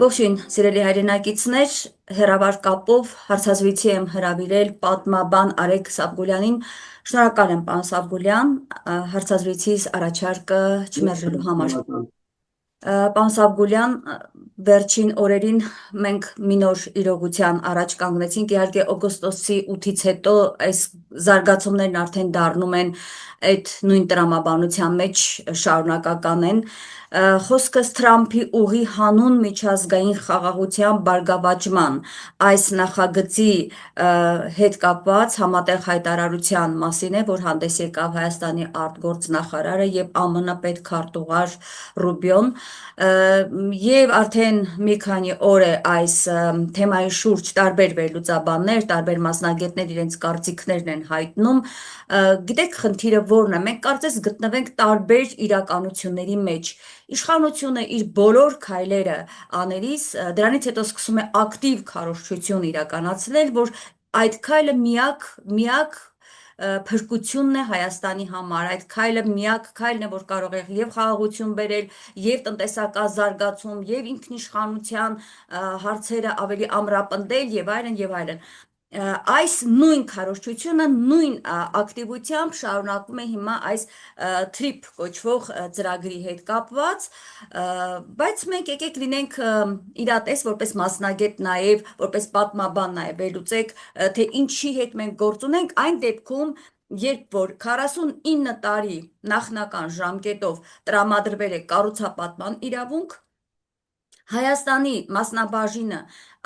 Ողջույն, սիրելի հայրենակիցներ, հեռավար կապով հարցազրույցի եմ հրավիրել պատմաբան Արեգ Սաբգուլյանին։ Շնորհակալ եմ, պարոն Սաբգուլյան, հարցազրույցիս առաջարկը չմերժելու համար։ Պարոն Սաբգուլյան, վերջին օրերին մենք մի նոր իրողության առաջ կանգնեցինք, իհարկե օգոստոսի 8-ից հետո այս զարգացումներն արդեն դառնում են այդ նույն տրամաբանության մեջ շարունակական են։ Խոսքս Թրամփի ուղի հանուն միջազգային խաղաղության բարգավաճման այս նախագծի հետ կապված համատեղ հայտարարության մասին է, որ հանդես եկավ Հայաստանի արտգործնախարարը եւ ԱՄՆ պետքարտուղար Ռուբիոն, եւ արդեն մի քանի օր է այս թեմայի շուրջ տարբեր վերլուծաբաններ, տարբեր մասնագետներ իրենց կարծիքներն են հայտնում։ Գիտեք, խնդիրը որն է, մենք կարծես գտնվենք տարբեր իրականությունների մեջ։ Իշխանությունը իր բոլոր քայլերը անելիս դրանից հետո սկսում է ակտիվ քարոզչություն իրականացնել, որ այդ քայլը միակ փրկությունն է Հայաստանի համար, այդ քայլը միակ քայլն է, որ կարող է եւ խաղաղություն բերել, եւ տնտեսական զարգացում, եւ ինքնիշխանության հարցերը ավելի ամրապնդել եւ այլն եւ այլն։ Այս նույն քարոզչությունը նույն ակտիվությամբ շարունակվում է հիմա այս TRIP կոչվող ծրագրի հետ կապված, բայց մենք եկեք լինենք իրատես որպես մասնագետ նաև, որպես պատմաբան նաև վերլուծեք, թե ինչի հետ մենք գործ ունենք այն դեպքում, երբ որ 49 տարի նախնական ժամկետով տրամադրվել է կառուցապատման իրավունք, Հայաստանի մասնաբաժինը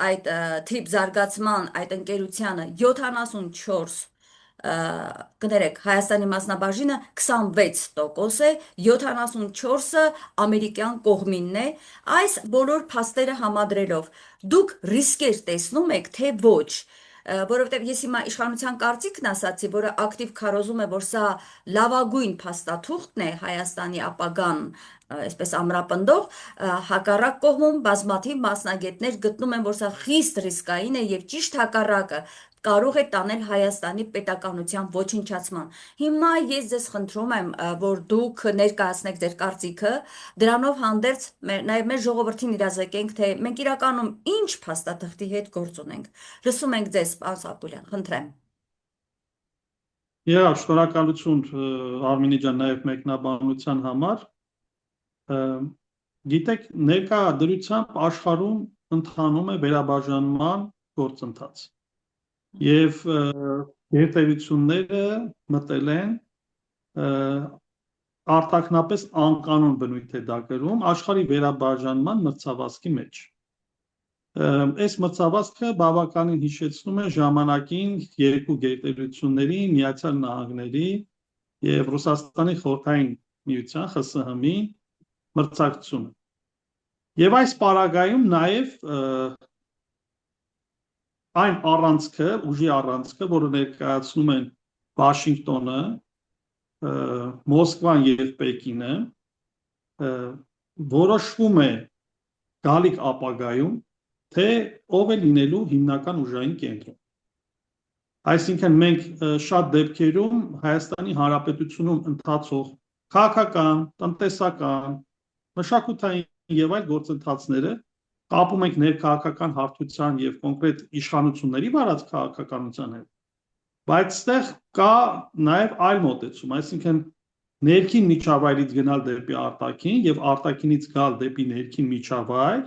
այդ TRIP զարգացման այդ ընկերությանը 74 կներեք, Հայաստանի մասնաբաժինը 26% է, 74-ը ամերիկյան կողմինն է, այս բոլոր փաստերը համադրելով, դուք ռիսկեր տեսնում եք, թե ոչ, որովհետև ես հիմա իշխանության կարծիքն ասացի, որը ակտիվ քարոզում է, որ սա լավագույն փաստաթուղթն է Հայաստանի ապագան այսպես ամրապնդող, հակառակ կողմում բազմաթիվ մասնագետներ գտնում են, որ սա խիստ ռիսկային է եւ ճիշտ հակառակը կարող է տանել Հայաստանի պետականության ոչնչացման։ Հիմա ես ձեզ խնդրում եմ, որ դուք ներկայացնեք ձեր կարծիքը, դրանով հանդերձ նաև մեր ժողովրդին իրազեկենք, թե մենք իրականում ինչ փաստաթղթի հետ գործ ունենք։ Լսում ենք ձեզ, պարոն Սաբգուլյան, խնդրեմ։ Շնորհակալություն Արմինի ջան նաև մեկնաբանության համար։ Գիտեք, ներկա դրությամբ աշխարհում ընթանում է վերաբաժանման գործընթաց։ Եվ գերտերությունները մտել են արտաքնապես անկանոն բնույթ է դա կրում աշխարհի վերաբաժանման մրցավազքի մեջ։ Այս մրցավազքը բավականին հիշեցնում է ժամանակին երկու գերտերությունների Միացյալ Նահանգների եւ Ռուսաստանի խորհրդային միության ԽՍՀՄ-ի մրցակցությունը։ Եվ այս պարագայում նաև այն առանցքը, ուժի առանցքը, որը ներկայացնում են Վաշինգտոնը, Մոսկվան եւ Պեկինը, որոշվում է գալիք ապագայում, թե ով է լինելու հիմնական ուժային կենտրոն։ Այսինքն մենք շատ դեպքերում Հայաստանի Հանրապետությունում ընթացող քաղաքական, տնտեսական, մշակութային եւ այլ գործընթացները կապում ենք ներքաղաքական հարթության եւ կոնկրետ իշխանությունների վարած քաղաքականության հետ, բայց այստեղ կա նաեւ այլ մոտեցում, այսինքն ներքին միջավայրից գնալ դեպի արտաքին եւ արտաքինից գալ դեպի ներքին միջավայր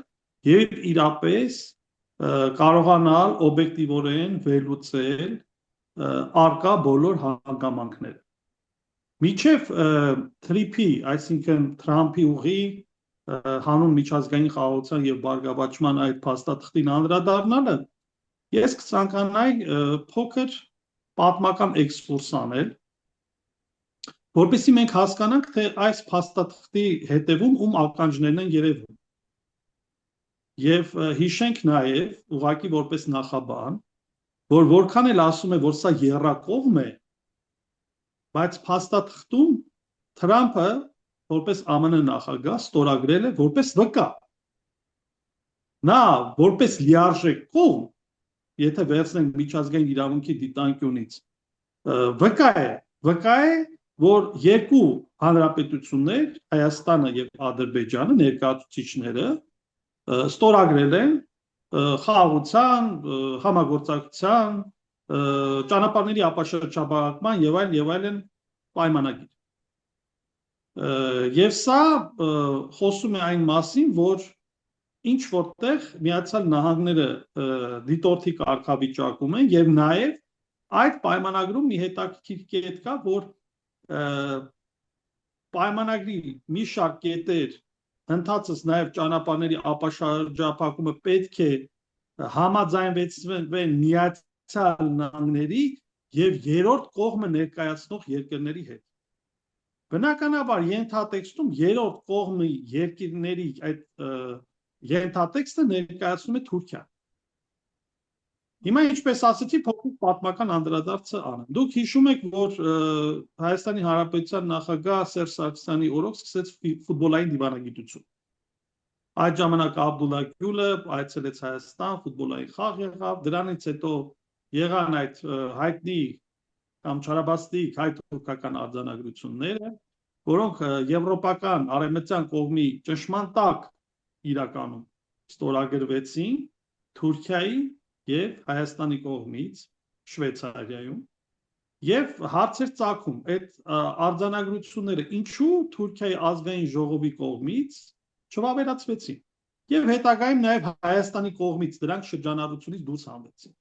եւ իրապես կարողանալ օբյեկտիվորեն վերլուծել արկա բոլոր հանգամանքները։ Միջև TRIP-ի, այսինքն Թրամփի ուղի հանուն միջազգային խաղաղության եւ բարգավաճման այդ փաստաթղթին անդրադառնալը, ես կցանկանայի փոքր պատմական էքսկուրս անել, որպեսզի մենք հասկանանք, թե այս փաստաթղթի հետևում ում ականջներն են երևում։ Եվ հիշենք նաեւ, ուղղակի որպես նախաբան, որ որքան էլ ասում է, որ սա եռակողմ է, բայց փաստաթղթում Թրամփը որպես ԱՄՆ նախագահ ստորագրել է որպես վկա։ Նա որպես լիարժեք կողմ, եթե վերցնենք միջազգային իրավունքի դիտանկյունից, վկա է, որ երկու հանրապետություններ, Հայաստանը եւ Ադրբեջանը, ներկայացուցիչները ստորագրել են խաղաղության, համագործակցության, ճանապարհների ապաշրջապահական եւ այլն պայմանագիր։ Եվ սա խոսում է այն մասին, որ ինչ որտեղ Միացյալ Նահանգները դիտորդի կարգավիճակում են եւ նաեւ այդ պայմանագրում մի հետաքրքիր կետ կա, որ պայմանագրի մի շարք կետեր ընդհանրապես նաև ճանապարհների ապաշրջապահումը պետք է համաձայնվեն Միացյալ Նահանգների եւ երրորդ կողմը ներկայացնող երկրների հետ։ Բնականաբար ենթատեքստում երրորդ կողմի երկրների այդ ենթատեքստը ներկայացնում է Թուրքիան։ Հիմա ինչպես ասացի, փոքրիկ պատմական անդրադարձը անեմ։ Դուք հիշում եք, որ Հայաստանի Հանրապետության նախագահ Սերժ Սարգսյանի օրոք սկսեց ֆուտբոլային դիվանագիտություն։ Այդ ժամանակ Աբդուլլա Գյուլը այցելեց Հայաստան, ֆուտբոլային խաղ եղավ, դրանից հետո եղան այդ հայտնի կամ չարաբաստիկ հայ-թուրքական արձանագրությունները, որոնք եվրոպական արևմտյան կողմի ճնշման տակ իրականում ստորագրվեցին Թուրքիայի եւ Հայաստանի կողմից Շվեյցարիայում եւ հարցեր ծագում այդ արձանագրությունները ինչու Թուրքիայի ազգային ժողովի կողմից չվավերացվեցին եւ հետագայում նաեւ Հայաստանի կողմից դրանք շրջանառությունից դուրս հանվեցին։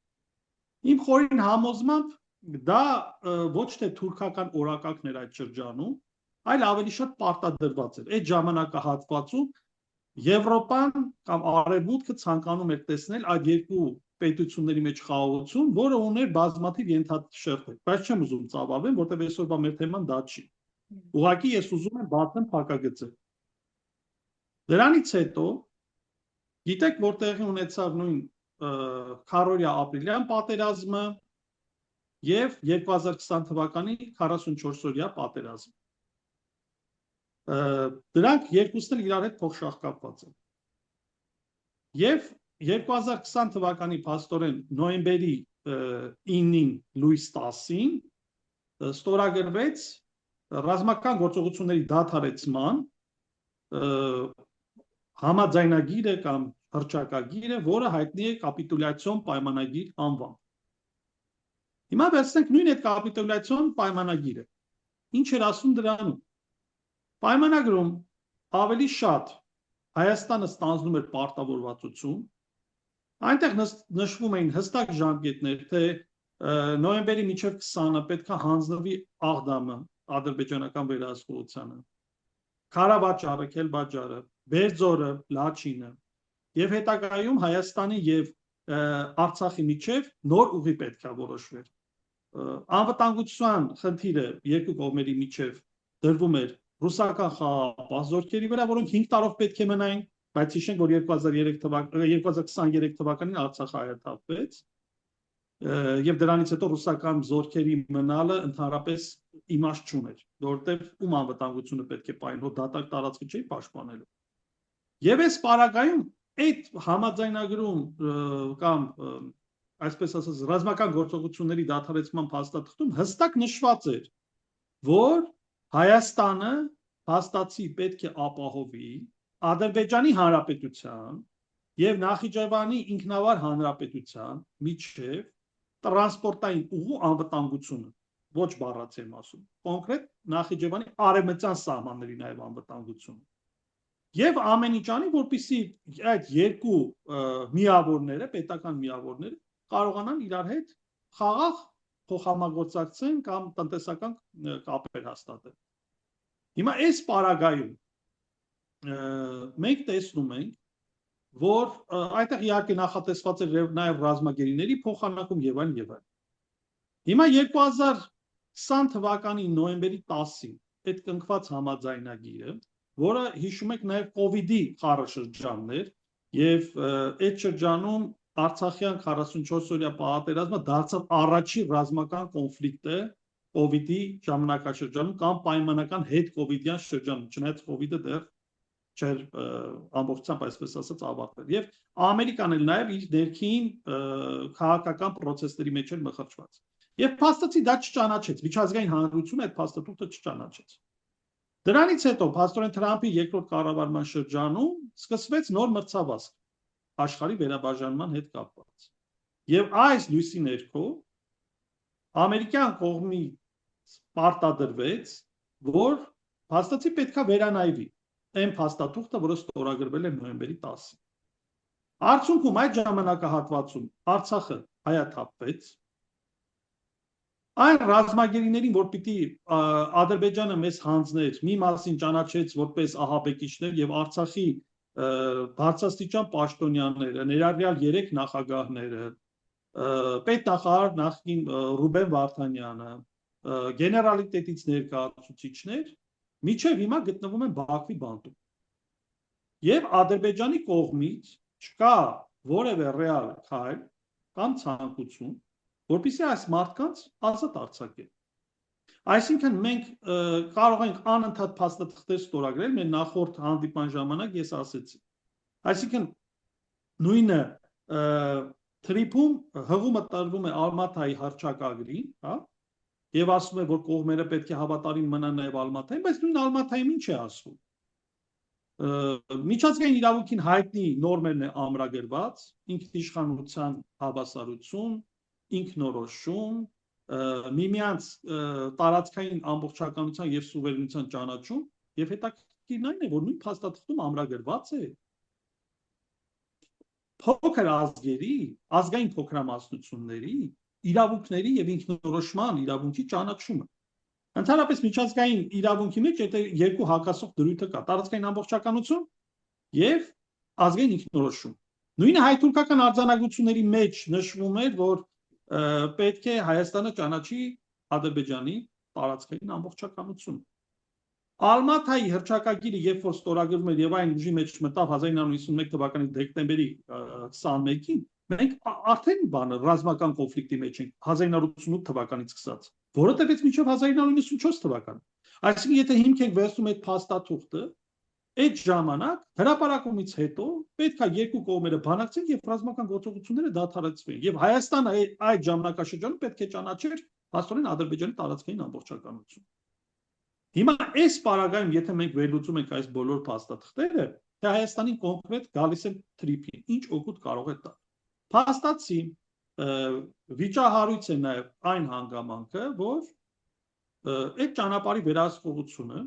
Իմ խորին համոզմամբ դա ոչ թե թուրքական օրակարգն էր այդ շրջանում, այլ ավելի շատ պարտադրված էր։ Այդ ժամանակահատվածում Եվրոպան կամ Արևմուտքը ցանկանում էր տեսնել այդ երկու պետությունների մեջ խաղաղություն, որը ուներ բազմաթիվ ենթաշերտեր, բայց չեմ ուզում ծավալվեմ, որտեղ այսօրվա մեր թեման դա չի։ Ուղղակի ես ուզում եմ բացեմ փակագծը։ Դրանից հետո գիտեք, որ տեղի ունեցավ նույն քառօրյա ապրիլյան պատերազմը եւ 2020 թվականի 44-օրյա պատերազմը։ Դրանք երկուսն էլ իրար հետ փոխշաղկապված են։ Եվ 2020 թվականի փաստորեն նոյեմբերի 9-ին լույս 10-ին ստորագրվեց ռազմական գործողությունների դադարեցման համաձայնագիրը կամ հռչակագիրը, որը հայտնի է կապիտուլյացիոն պայմանագիր անվամբ։ Հիմա վերցնենք նույն այդ կապիտուլյացիոն պայմանագիրը։ Ինչ էր ասում դրանում։ Պայմանագրում ավելի շատ Հայաստանը ստանձնում էր պարտավորվածություն, այնտեղ նշվում էին հստակ ժամկետներ, թե նոյեմբերի մինչև 20-ը պետք է հանձնվի Աղդամը ադրբեջանական վերահսկողությանը, Քարավաճառը, Քելբաջարը, Բերձորը, Լաչինը եւ հետագայում Հայաստանի եւ Արցախի միջև նոր ուղի պետք է որոշվեր։ Անվտանգության խնդիրը երկու կողմերի միջև դրվում էր ռուսական խաղաղապահ զորքերի վրա, որոնք 5 տարով պետք է մնային, բայց հիշենք, որ 2023 թվականին Արցախը հայաթափվեց եւ դրանից հետո ռուսական զորքերի մնալը ընդհանրապես իմաստ չուներ, որովհետեւ ում անվտանգությունը պետք է պահեն, որ դատարկ տարածքը չի պաշտպանելու։ Եվ այս պարագայում այդ համաձայնագրում կամ այսպես ասած ռազմական գործողությունների դադարեցման փաստաթղթում հստակ նշված էր, որ Հայաստանը փաստացի պետք է ապահովի Ադրբեջանի Հանրապետության եւ Նախիջևանի ինքնավար հանրապետության միջև տրանսպորտային ուղու անվտանգությունը, ոչ բառացի եմ ասում, կոնկրետ Նախիջևանի արևմտյան սահմանների նաեւ անվտանգությունը։ Եվ ամեն ինչ անի, որպեսզի այդ երկու միավորները, պետական միավորները կարողանան իրար հետ խաղաղ փոխհամագործակցեն կամ տնտեսական կապեր հաստատեն։ Հիմա այս պարագայում մենք տեսնում ենք, որ այդտեղ իհարկե նախատեսված է նաև ռազմագերիների փոխանակում եւ այլն եւ այլն։ Հիմա 2020 թվականի նոյեմբերի 10-ին այդ կնքված համաձայնագիրը, որը հիշում եք նաև COVID-ի խառաշրջանն էր եւ այդ շրջանում Արցախյան 44-օրյա պատերազմը դարձավ առաջին ռազմական կոնֆլիկտը COVID-ի ժամանակաշրջանում կամ պայմանական հետ-COVID-յան շրջանում, չնայած COVID-ը դեռ չէր ամբողջությամբ այսպես ասած ավարտվել։ Եվ Ամերիկան էլ նաև իր ներքին քաղաքական process-ների մեջ էր մխրճված։ Եվ փաստացի դա չճանաչեց, միջազգային հանրությունը այդ փաստաթուղթը չճանաչեց։ Դրանից հետո փաստորեն Թրամփի երկրորդ կառավարման շրջանում սկսվեց նոր մրցավազք աշխարհի վերաբաժանման հետ կապված։ Եվ այս լույսի ներքո ամերիկյան կողմից պարտադրվեց, որ փաստացի պետքա վերանայվի այն փաստաթուղթը, որը ստորագրվել է նոյեմբերի 10-ին։ Արդյունքում այդ ժամանակահատվածում Արցախը հայաթափվեց։ Այն ռազմագերիներին, որ պիտի Ադրբեջանը մեզ հանձներ, մի մասին ճանաչեց որպես ահաբեկիչներ եւ Արցախի բարձրաստիճան պաշտոնյաները, ներառյալ 3 նախագահները, պետնախարար նախկին Ռուբեն Վարդանյանը, գեներալիտետից ներկայացուցիչներ, միջև հիմա գտնվում են Բաքվի բանտում։ Եվ Ադրբեջանի կողմից չկա որևէ ռեալ քայլ կամ ցանկություն, որպեսզի այս մարդկանց ազատ արձակել։ Այսինքն մենք կարող ենք անընդհատ փաստաթղթեր ստորագրել, մեր նախորդ հանդիպման ժամանակ ես ասեցի։ Այսինքն նույնը թրիփում հղումը տրվում է Ալմաթայի հռչակագրին, հա, եւ ասում է, որ կողմերը պետք է հավատարիմ մնան նաեւ Ալմաթային, բայց նույն Ալմաթայում ինչ է ասվում։ Միջազգային իրավունքին հայտնի նորմերն է ամրագրված, ինքնիշխանության հավասարություն, ինքնորոշում, միմյանց տարածքային ամբողջականության եւ սուվերենության ճանաչում, եւ հետաքրքիրն այն է, որ նույն փաստաթղթում ամրագրված է փոքր ազգերի, ազգային փոքրամասնությունների իրավունքների եւ ինքնորոշման իրավունքի ճանաչումը։ Ընդհանրապես միջազգային իրավունքի մեջ այդ երկու հակասող դրույթը կա՝ տարածքային ամբողջականություն եւ ազգային ինքնորոշում։ Նույնը հայ-թուրքական արձանագրությունների մեջ նշվում էր, որ պետք է Հայաստանը ճանաչի Ադրբեջանի տարածքային ամբողջականությունը։ Ալմաթայի հռչակագիրը երբ որ ստորագրվում էր եւ այն ուժի մեջ մտավ 1991 թվականի դեկտեմբերի 21-ին, մենք արդեն բանը ռազմական կոնֆլիկտի մեջ ենք 1988 թվականից սկսած, որը տևեց մինչև 1994 թվականը։ Այսինքն եթե հիմք ենք վերցնում այդ փաստաթուղթը, այդ ժամանակ հրապարակումից հետո պետք է երկու կողմերը բանակցեն եւ ռազմական գործողությունները դադարեցվեն։ Եվ Հայաստանը այդ ժամանակաշրջանում պետք է ճանաչեր հաստորեն Ադրբեջանի տարածքային ամբողջականություն։ Հիմա այս պարագայում, եթե մենք վերլուծում ենք այս բոլոր փաստաթղթերը, թե Հայաստանին կոնկրետ գալիս է թրիփին, ինչ օգուտ կարող է տալ։ Փաստացի վիճահարույց է նաև այն հանգամանքը, որ այդ ճանապարհի վերահսկողությունը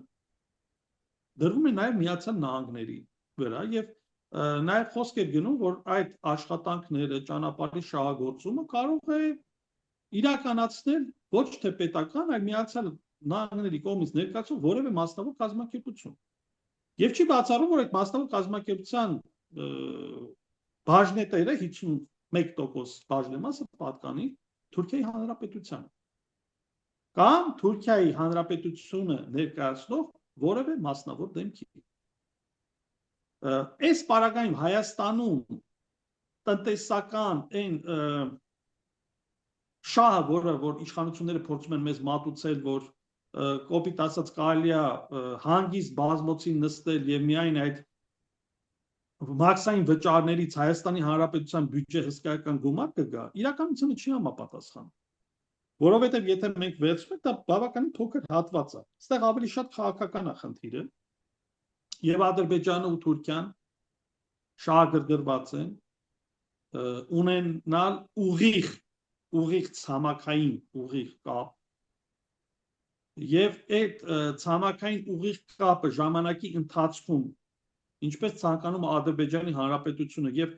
դրվում է նաև Միացյալ Նահանգների վրա եւ նաև խոսք է գնում, որ այդ աշխատանքները, ճանապարհի շահագործումը կարող է իրականացնել ոչ թե պետական, այլ Միացյալ Նահանգների կողմից ներկայացող որևէ մասնավոր կազմակերպություն։ Եվ չի բացառում, որ այդ մասնավոր կազմակերպության բաժնետերը 51% բաժնեմասը պատկանի Թուրքիայի Հանրապետությանը կամ Թուրքիայի Հանրապետությունը ներկայացնող որևէ մասնավոր դեմքի։ Այս պարագայում Հայաստանում տնտեսական այն շահը, որ իշխանությունները փորձում են մեզ մատուցել, որ կոպիտ ասած կարելի է հանգիստ բազմոցին նստել եւ միայն այդ մաքսային վճարներից Հայաստանի Հանրապետության բյուջե հսկայական գումար կգա, իրականությունը չի համապատասխանում։ Որովհետեւ եթե մենք վերցնենք, դա բավականին փոքր հատված է։ Այստեղ ավելի շատ քաղաքական է խնդիրը եւ Ադրբեջանը ու Թուրքիան շահագրգռված են ունենալ ուղիղ ցամաքային ուղիղ կապ եւ այդ ցամաքային ուղիղ կապը ժամանակի ընթացքում ինչպես ցանկանում Ադրբեջանի Հանրապետությունը եւ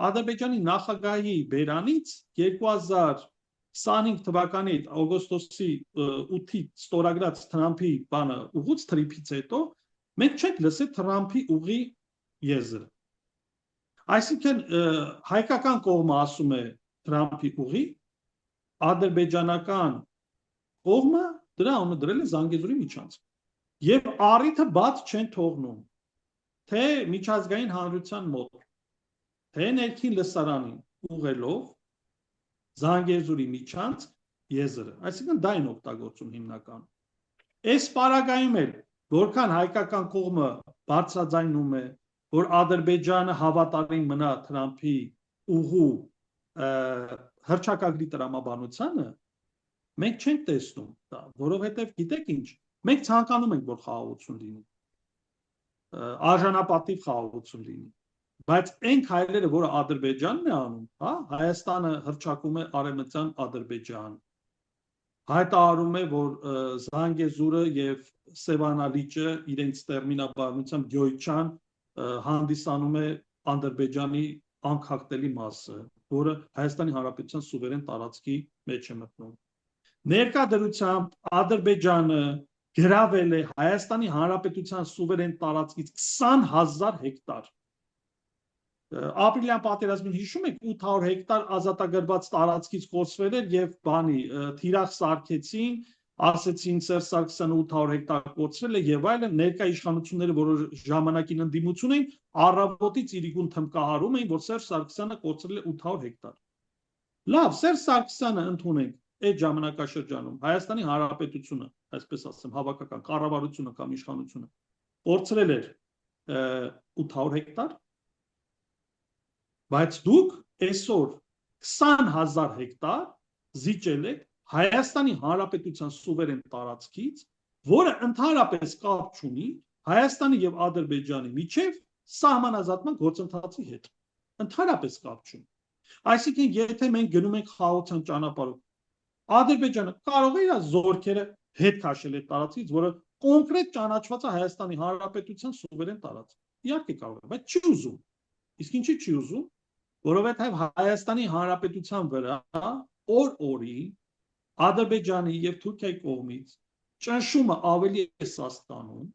Ադրբեջանի նախագահի բերանից 2025 թվականի օգոստոսի 8-ից ստորագրած Թրամփի բանը ուղուց թրիփից հետո մենք չենք լսել Թրամփի ուղի եզրը։ Այսինքն հայկական կողմը ասում է Թրամփի ուղի, ադրբեջանական կողմը դրա անունը դրել է Զանգեզուրի միջանցք։ Եվ առիթը բաց չեն թողնում թե միջազգային հանրության մոտ, թե ներքին լսարանին ուղղելով Զանգեզուրի միջանցք եզրը, այսինքն դա են օգտագործում հիմնական։ Այս պարագայում էլ որքան հայկական կողմը բարձրաձայնում է, որ Ադրբեջանը հավատարիմ մնա Թրամփի ուղու հռչակագրի տրամաբանությանը, մենք չենք տեսնում դա, որովհետև գիտեք ինչ, մենք ցանկանում ենք, որ խաղաղություն լինի, արժանապատիվ խաղաղություն լինի, Բայց այն քայլերը, որը Ադրբեջանն է անում, հա, Հայաստանը հռչակում է Արևմտյան Ադրբեջան, հայտարարում է, որ Զանգեզուրը եւ Սևանալիճը իրենց տերմինաբանությամբ Գյոյչան հանդիսանում է Ադրբեջանի անկախտելի մասը, որը Հայաստանի Հանրապետության սուվերեն տարածքի մեջ է մտնում։ Ներկայությամբ Ադրբեջանը գրավել է Հայաստանի Հանրապետության սուվերեն տարածքից 20,000 հեկտար։ Ապրիլյան պատերազմին հիշում եք 800 հեկտար ազատագրված տարածքից կորցվել էր եւ բանի թիրախ սարքեցին, ասեցին Սերժ Սարգսյանը 800 հեկտար կորցրել է եւ այլն, ներկա իշխանությունները, որը ժամանակին ընդդիմություն էին, առավոտից իրիկուն թմկահարում էին, որ Սերժ Սարգսյանը կորցրել է 800 հեկտար։ Լավ, Սերժ Սարգսյանը ընդունենք այդ ժամանակաշրջանում Հայաստանի Հանրապետությունը, այսպես ասեմ, հավաքական կառավարությունը կամ իշխանությունը կորցրել էր 800 հեկտար, բայց դուք այսօր 20,000 հեկտար զիջել եք Հայաստանի Հանրապետության սուվերեն տարածքից, որը ընդհանրապես կապ չունի Հայաստանի եւ Ադրբեջանի միջև սահմանազատման գործընթացի հետ։ Ընդհանրապես կապ չունի։ Այսինքն, եթե մենք գնում ենք խաղաղության ճանապարհով, Ադրբեջանը կարող է իր զորքերը հետ քաշել այդ տարածքից, որը կոնկրետ ճանաչված է Հայաստանի Հանրապետության սուվերեն տարածք։ Իհարկե կարող է, բայց չի ուզում։ Իսկ ինչի չի ուզում, որովհետև Հայաստանի Հանրապետության վրա օր-օրի Ադրբեջանի եւ Թուրքիայի կողմից ճնշումը ավելի է սաստանում,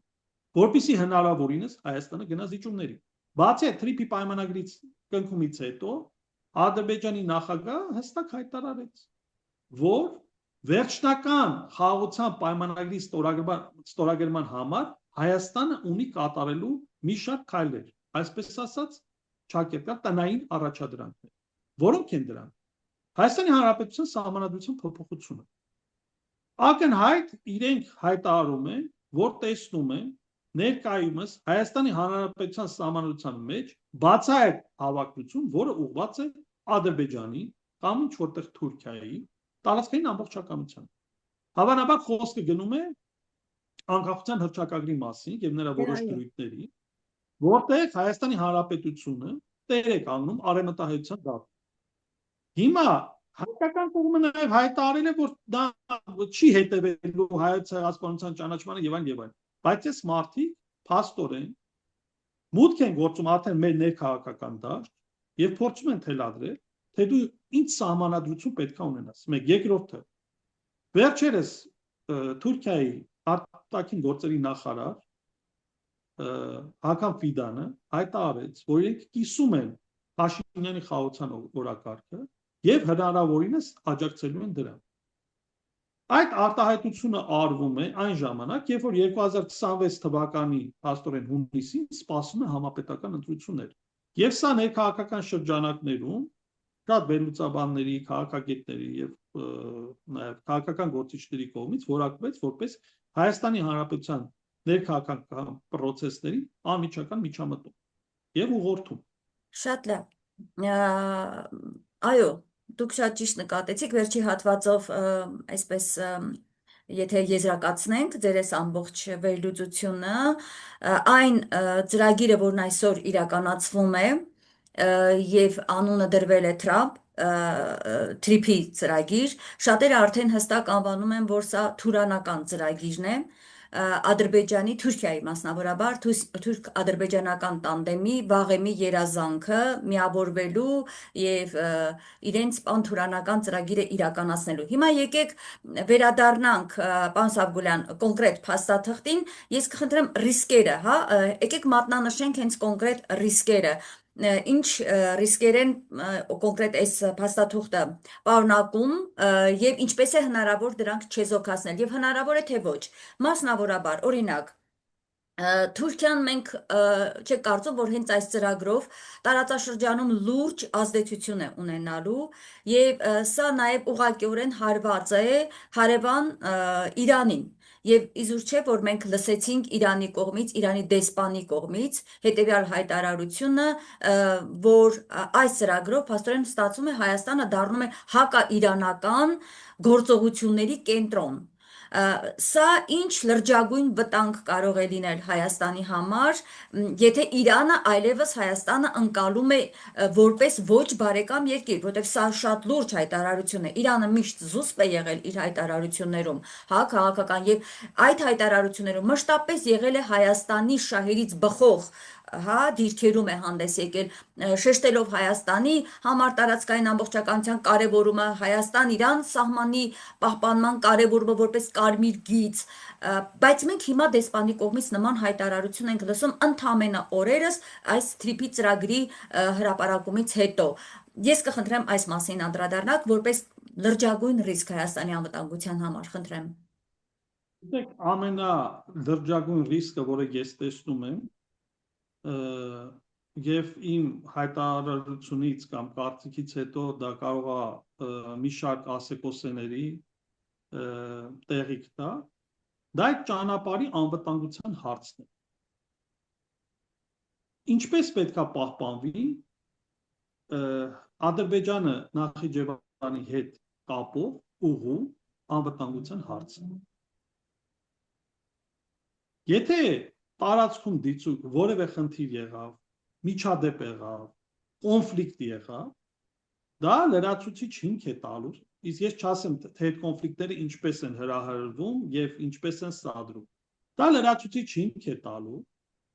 որպեսզի հնարավորինս Հայաստանը գնա զիջումների։ Բացի այդ Թրիփի պայմանագրից կնքումից հետո Ադրբեջանի նախագահը հստակ հայտարարեց, որ վերջնական խաղաղության պայմանագրի ստորագրման համար Հայաստանը ունի կատարելու մի շարք քայլեր, այսպես ասած, ճակերտել տնային առաջադրանքներ, որոնք են դրանք։ Հայաստանի Հանրապետության սահմանադրության փոփոխությունը։ Ակնհայտ իրենք հայտարարում են, որ տեսնում են ներկայումս Հայաստանի Հանրապետության սահմանադրության մեջ բացահայտ հավակնություն, որը ուղղված է Ադրբեջանի կամ ինչ որտեղ Թուրքիայի տարածքային ամբողջականության։ Հավանաբար խոսքը գնում է անկախության հռչակագրի մասին եւ նրա որոշ դրույթների, որտեղ Հայաստանի Հանրապետությունը տեր է կանգնում արևմտահայության դաշտում։ Հիմա հայկական կողմը նաեւ հայտարարել է, որ դա չի հետևելու հայոց ցեղասպանության ճանաչմանը եւ այլն, բայց այս մարդիկ փաստորեն մուտք են գործում արդեն մեր ներքաղաքական դաշտ եւ փորձում են թելադրել, թե դու ինչ սահմանադրություն պետք է ունենաս։ Մեկ երկրորդը վերջերս Թուրքիայի արտաքին գործերի նախարար Հական Ֆիդանը հայտարարեց, որ իրենք կիսում են Փաշինյանի խաղաղության օրակարգը եւ հնարավորինս աջակցելու են դրան։ Այդ արտահայտությունը արվում է այն ժամանակ, երբ որ 2026 թվականի փաստորեն հունիսին սպասում է համապետական ընտրություններ։ Եվ սա ներքաղաքական շրջանակներում շատ վերլուծաբանների, քաղաքագետների եւ նաեւ քաղաքական գործիչների կողմից որակվեց որպես Հայաստանի Հանրապետության ներքաղաքական process-ների անմիջական միջամտում եւ ուղղորդում։ Շատ լավ։ Այո, դուք շատ ճիշտ նկատեցիք վերջի հատվածով, այսպես եթե եզրակացնենք ձեր այս ամբողջ վերլուծությունը, այն ծրագիրը, որն այսօր իրականացվում է եւ անունը դրվել է Թրիփի ծրագիր, շատերը արդեն հստակ անվանում են, որ սա թուրանական ծրագիրն է, Ադրբեջանի, Թուրքիայի մասնավորաբար թուրք-ադրբեջանական տանդեմի վաղեմի երազանքը միավորվելու եւ իրենց պանթուրանական ծրագիրը իրականացնելու։ Հիմա եկեք վերադառնանք պարոն Սաբգուլյան կոնկրետ փաստաթղթին, ես կխնդրեմ ռիսկերը, հա, եկեք մատնանշենք հենց կոնկրետ ռիսկերը։ Ինչ ռիսկեր են կոնկրետ այս փաստաթուղթը պարունակում եւ ինչպես է հնարավոր դրանք չեզոքացնել եւ հնարավոր է թե ոչ։ Մասնավորաբար, օրինակ, Թուրքիան մենք չեք կարծում, որ հենց այս ծրագրով տարածաշրջանում լուրջ ազդեցություն է ունենալու եւ սա նաեւ ուղղակիորեն հարված է հարևան Իրանին։ Եվ իզուր չէ, որ մենք լսեցինք Իրանի կողմից, Իրանի դեսպանի կողմից հետևյալ հայտարարությունը, որ այս ծրագրով փաստորեն ստացվում է Հայաստանը դառնում է հակաիրանական գործողությունների կենտրոն։ Սա ինչ լրջագույն վտանգ կարող է լինել Հայաստանի համար, եթե Իրանը այլևս Հայաստանը ընկալում է որպես ոչ բարեկամ երկիր, որտեղ սա շատ լուրջ հայտարարություն է։ Իրանը միշտ զուսպ է եղել իր հայտարարություններում, հա, քաղաքական, եւ այդ հայտարարություններում մշտապես եղել է Հայաստանի շահերից բխող հա դիրքերում է հանդես եկել շեշտելով Հայաստանի համար տարածքային ամբողջականության կարևորումը, Հայաստան-Իրան սահմանի պահպանման կարևորումը որպես կարմիր գիծ, բայց մենք հիմա դեսպանի կողմից նման հայտարարություն ենք լսում ընդամենը օրերս այս թրիփի ծրագրի հրապարակումից հետո։ Ես կխնդրեմ այս մասին անդրադառնալ որպես լրջագույն ռիսկ Հայաստանի անվտանգության համար, խնդրեմ։ Դեք ամենալրջագույն ռիսկը, որը ես տեսնում եմ, եւ իմ հայտարարությունից կամ կարծիքից հետո դա կարող է մի շարք ասեկոսեների տեղիք տա, դա այդ ճանապարհի անվտանգության հարցն է։ Ինչպես պետք է պահպանվի Ադրբեջանը Նախիջևանի հետ կապող ուղու անվտանգության հարցը։ Եթե տարածքում դիցուկ որևէ խնդիր եղավ, միջադեպ եղավ, կոնֆլիկտ եղավ, դա լրացուցիչ հիմք է տալու, իսկ ես չասեմ, թե այդ կոնֆլիկտները ինչպես են հրահրվում եւ ինչպես են սադրում։ Դա լրացուցիչ հիմք է տալու,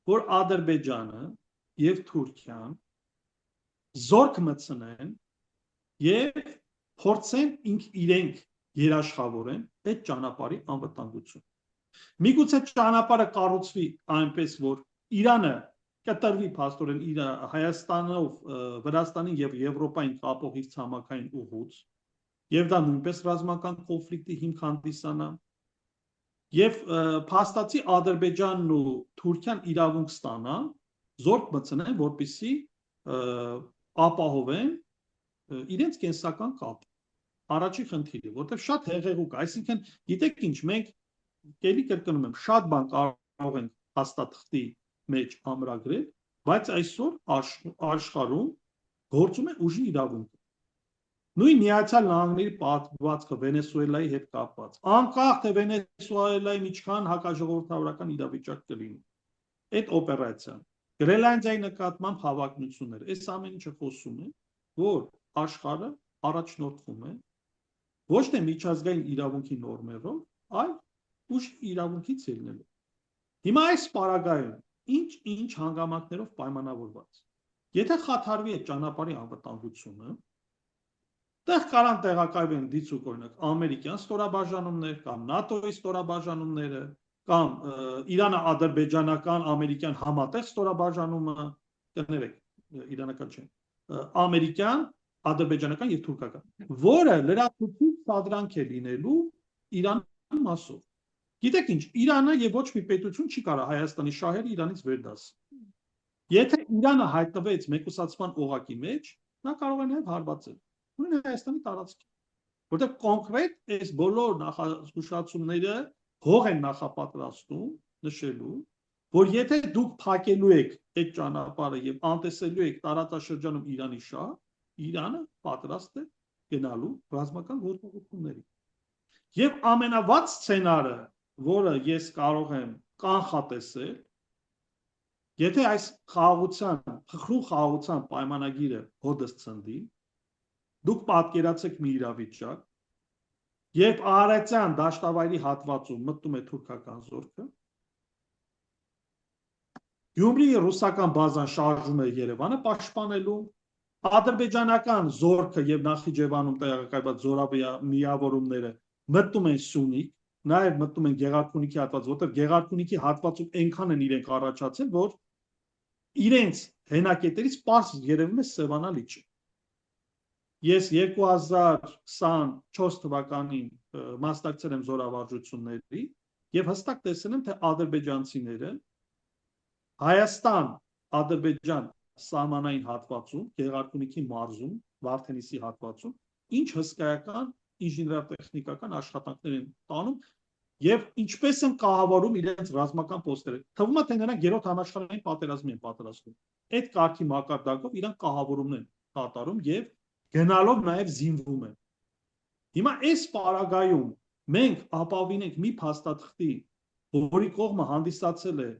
որ Ադրբեջանը եւ Թուրքիան զորք մտցնեն եւ փորձեն իրենք երաշխավորեն այդ ճանապարհի անվտանգություն։ Միգուցե ճանապարհը կառուցվի այնպես, որ Իրանը կտրվի փաստորեն իր Հայաստանով, Վրաստանին եւ Եվրոպային կապող իր ցամաքային ուղուց, եւ դա նույնպես ռազմական կոնֆլիկտի հիմք հանդիսանա, եւ փաստացի Ադրբեջանն ու Թուրքիան իրավունք ստանա զորք մտցնեն, որպեսզի ապահովեն իրենց կենսական կապը։ Առաջի խնդիրը, որտեղ շատ հեղեղուկ, այսինքն գիտեք ինչ, մենք Կելի կրկնում եմ, շատ բան կարող ենք հաստատքի մեջ ամրագրել, բայց այսօր աշխարհում գործում է ուժի իրավունքը։ Նույն Միացյալ Նահանգների պատմվածքը Վենեսուելայի հետ կապված, անկախ թե Վենեսուելայի ինչքան հակաժողովրդավարական իրավիճակ կլինի, այդ օպերացիան, Գրենլանդիայի նկատմամբ հավակնությունները, այս ամեն ինչը խոսում է, որ աշխարհը առաջնորդվում է ոչ թե միջազգային իրավունքի նորմերով, այլ ուժ իրավունքից ելնելով։ Հիմա այս պարագայում ինչ հանգամանքներով պայմանավորված։ Եթե խաթարվի այդ ճանապարհի անվտանգությունը, տեղ կարան տեղակայվեն դիցուկ օրինակ ամերիկյան ստորաբաժանումներ կամ ՆԱՏՕ-ի ստորաբաժանումները կամ Իրано-ադրբեջանական ամերիկյան համատեղ ստորաբաժանումը, կներեք, իրանական չէ, ամերիկյան, ադրբեջանական եւ թուրքական, որը լրացուցիչ սադրանք է լինելու Իրանի մասով։ Գիտեք ինչ, Իրանը եւ ոչ մի պետություն չի կարող Հայաստանի շահերը Իրանից վերդասել։ Եթե Իրանը հայտնվեց մեկուսացման օղակի մեջ, նա կարող է նաեւ հարվածել նույն Հայաստանի տարածքին, որտեղ կոնկրետ այս բոլոր նախազգուշացումները հող են նախապատրաստում նշելու, որ եթե դուք փակելու եք այդ ճանապարհը եւ անտեսելու եք տարածաշրջանում Իրանի շահ, Իրանը պատրաստ է գնալու ռազմական գործողությունների։ Եվ ամենավատ սցենարը, որը ես կարող եմ կանխատեսել, եթե այս խաղաղության պայմանագիրը հոդս ցնդի, դուք պատկերացեք մի իրավիճակ, երբ Արարատյան դաշտավայրի հատվածում մտնում է թուրքական զորքը, Գյումրիի ռուսական բազան շարժում է Երևանը պաշտպանելու, ադրբեջանական զորքը եւ Նախիջևանում տեղակայված զորամիավորումները մտնում են Սյունիք, նաեւ մտնում են Գեղարքունիքի հատված, որտեղ Գեղարքունիքի հատվածում այնքան են իրենք առաջացել, որ իրենց հենակետերից պարզ երևում է Սևանա լիճը։ Ես 2024 թվականին մասնակցել եմ զորավարժությունների եւ հստակ տեսել եմ, թե ադրբեջանցիները Հայաստան-Ադրբեջան սահմանային հատվածում, Գեղարքունիքի մարզում, Վարդենիսի հատվածում, ինչ հսկայական ինժեներատեխնիկական աշխատանքներ են տանում եւ ինչպես են կահավորում իրենց ռազմական պոստերը։ Թվում է, թե նրանք երրորդ համաշխարհային պատերազմի են պատրաստվում։ Այդ կարգի մակարդակով իրանք կահավորումն են կատարում եւ գնալով նաեւ զինվում են։ Հիմա այս պարագայում մենք ապավինենք մի փաստաթղթի, որի կողմը հանդիսացել է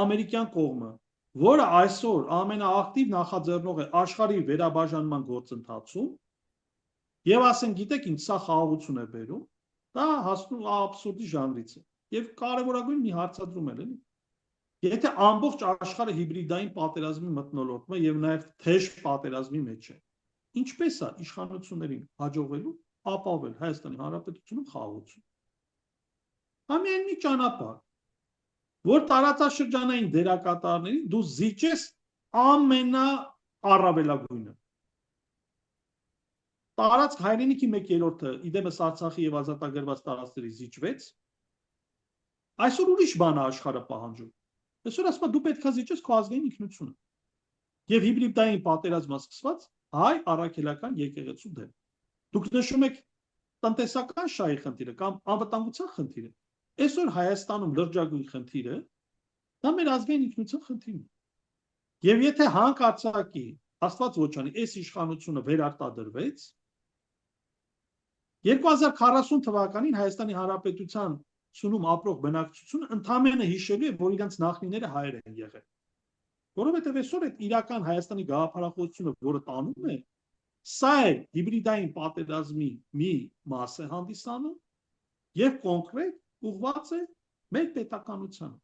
ամերիկյան կողմը, որը այսօր ամենաակտիվ նախաձեռնող է աշխարհի վերաբաժանման գործընթացում, եւ ասեն, գիտեք ինչ, սա խաղաղություն է բերում, դա հասնում աբսուրդի ժանրից է։ Եվ կարևորագույն մի հարցադրում էլ էլի։ Եթե ամբողջ աշխարհը հիբրիդային պատերազմի մթնոլորտում է եւ նաեւ թեժ պատերազմի մեջ է, ինչպես է իշխանություններին հաջողվելու ապավել Հայաստանի Հանրապետությունում խաղաղություն։ Ամեն մի ճանապարհ, որ տարածաշրջանային դերակատարներին դու զիջես ամենաառավելագույնը։ Տարածք հայրենիքի 1/3-ը իդեմս Արցախի եւ ազատագրված տարածքների զիջվեց։ Այսօր ուրիշ բան է աշխարհը պահանջում։ Այսօր ասում է դու պետք է զիջես քո ազգային ինքնությունը։ Եվ հիբրիդային պատերազմը սկսված հայ առաքելական եկեղեցու դեմ։ Դուք նշում եք տնտեսական շահի խնդիրը կամ անվտանգության խնդիրը։ Այսօր Հայաստանում լրջագույն խնդիրը դա մեր ազգային ինքնության խնդիրն է։ Եվ եթե հանկարծակի Աստված ոչ անի, այս իշխանությունը վերարտադրվեց 2040 թվականին Հայաստանի Հանրապետության սունում ապրող բնակչությունը ընդամենը հիշելու է, որ իրենց նախնիները հայեր են եղել։ Որովհետև այսօր այդ իրական Հայաստանի գաղափարախոսությունը, որը տանում է, սա է հիբրիդային պատերազմի մի մաս է հանդիսանում եւ կոնկրետ ուղղված է մեր պետականությանը։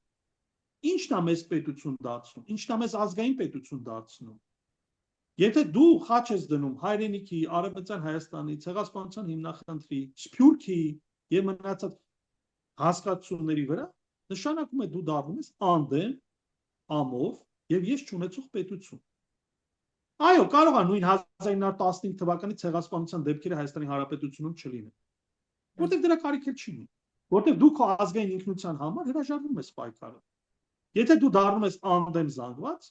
Ինչն է մեզ պետություն դարձնում, ինչն է մեզ ազգային պետություն դարձնում։ Եթե դու խաչ ես դնում հայրենիքի, արևմտյան Հայաստանի, ցեղասպանության հիմնախնդրի, Սփյուռքի եւ մնացած հասկացությունների վրա, նշանակում է դու դառնում ես անդեմ, ամով եւ ես չունեցող պետություն։ Այո, կարող է նույն 1915 թվականի ցեղասպանության դեպքերը Հայաստանի Հանրապետությունում չլինեն։ Որտեղ դրա կարիք էլ չի լինի։ Որտեղ դու քո ազգային ինքնության համար հրաժարվում ես պայքարը։ Եթե դու դառնում ես անդեմ զանգված,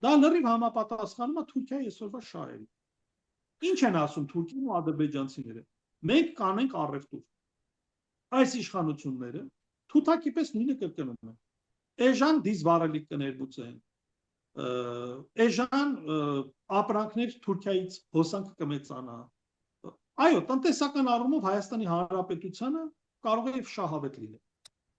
դա լրիվ համապատասխանում է Թուրքիայի այսօրվա շահերին։ Ինչ են ասում Թուրքին ու ադրբեջանցիները։ Մենք կանենք առևտուր։ Այս իշխանությունները թութակի պես նույնը կրկնում են։ Էժան դիզվառելի կներբուծեն։ Էժան ապրանքներ Թուրքիայից հոսանք կմեծանա։ Այո, տնտեսական առումով Հայաստանի Հանրապետությունը կարող է շահավետ լինել։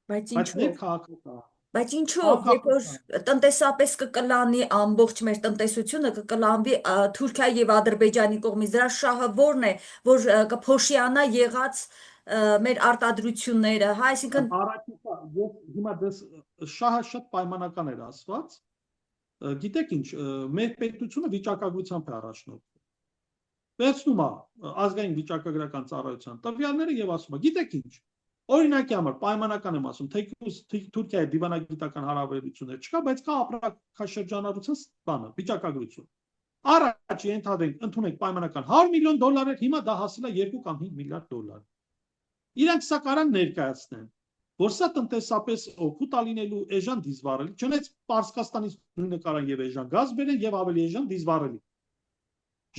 Բայց ինչու՞։ քաղաքական Բայց ինչու, երբ որ տնտեսապես կկլանի ամբողջ մեր տնտեսությունը կկլանվի Թուրքիայի եւ Ադրբեջանի կողմից, դրա շահը ո՞րն է, որ կփոշիանա եղած մեր արտադրությունները, հա, այսինքն հիմա դες շահը շատ պայմանական էր ասված։ Գիտեք ինչ, մեր պետությունը վիճակագրությամբ է առաջնորդվում։ Վերցնում է ազգային վիճակագրական ծառայության տվյալները եւ ասում է, գիտեք ինչ, օրինակի համար պայմանական եմ ասում, Թուրքիայի դիվանագիտական հարաբերություններ չկա, բայց կա ապրանքաշրջանառության բանը, վիճակագրություն։ Առաջ ենթադրենք, ընդունենք պայմանական $100 միլիոն, հիմա դա հասել է 2 կամ 5 միլիարդ $։ Իրանք սա կարան ներկայացնեն, որ սա տնտեսապես օգուտ ալինելու էժան դիզվառելի, չնայած Պարսկաստանից նույնը կարան եւ էժան գազ բերեն եւ ավելի էժան դիզվառելի։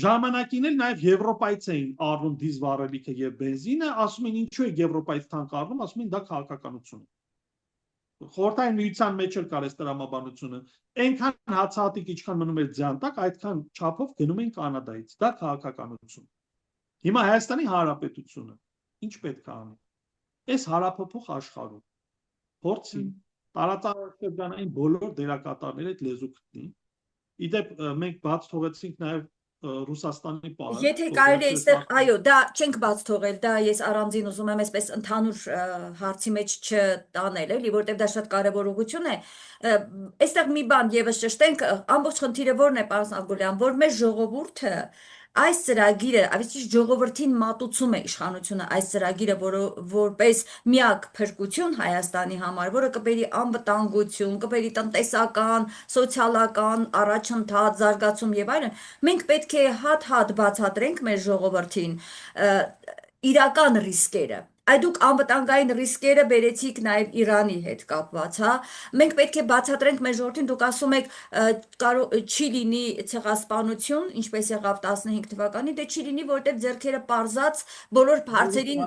Ժամանակին էլ նաև Եվրոպայից էին առնում դիզվառելիքը եւ բենզինը, ասում են ինչու է Եվրոպայից թանկ առնում, ասում են դա քաղաքականություն է։ Խորհրդային միության մեջ էլ կար այս տրամաբանությունը, այնքան հացահատիկ ինչքան մնում էր ձյան տակ, այդքան չափով գնում են Կանադայից, դա քաղաքականություն։ Հիմա Հայաստանի Հանրապետությունը ինչ պետք է անի։ Այս հարաբերփոխ աշխարհում փորձի տարածաշրջանային բոլոր դերակատարները այդ լեզու գտնի։ Իդեպ մենք բաց թողեցինք նաև Ռուսաստանի պահը։ Եթե կարելի է այստեղ, այո, դա չենք բաց թողել, դա ես առանձին ուզում եմ այսպես ընդհանուր հարցի մեջ չտանել, էլի, որտեղ դա շատ կարևոր ուղղություն է։ Այստեղ մի բան եւս ճշտենք, ամբողջ խնդիրը ո՞րն է, պարոն Սարգսյան, որ մեր ժողովուրդը այս ծրագիրը, այսինքն ժողովրդին մատուցում է իշխանությունը այս ծրագիրը, որպես միակ փրկություն Հայաստանի համար, որը կբերի անվտանգություն, կբերի տնտեսական, սոցիալական առաջընթաց, զարգացում եւ այլն, մենք պետք է հատ-հատ բացատրենք մեր ժողովրդին իրական ռիսկերը։ Այդ դուք անվտանգային ռիսկերը բերեցիք նաև Իրանի հետ կապված, հա։ Մենք պետք է բացատրենք մեր ժողովրդին, դուք ասում եք չի լինի ցեղասպանություն, ինչպես եղավ 15 թվականին, դե չի լինի, որովհետև ձեռքերը պարզած բոլոր հարցերին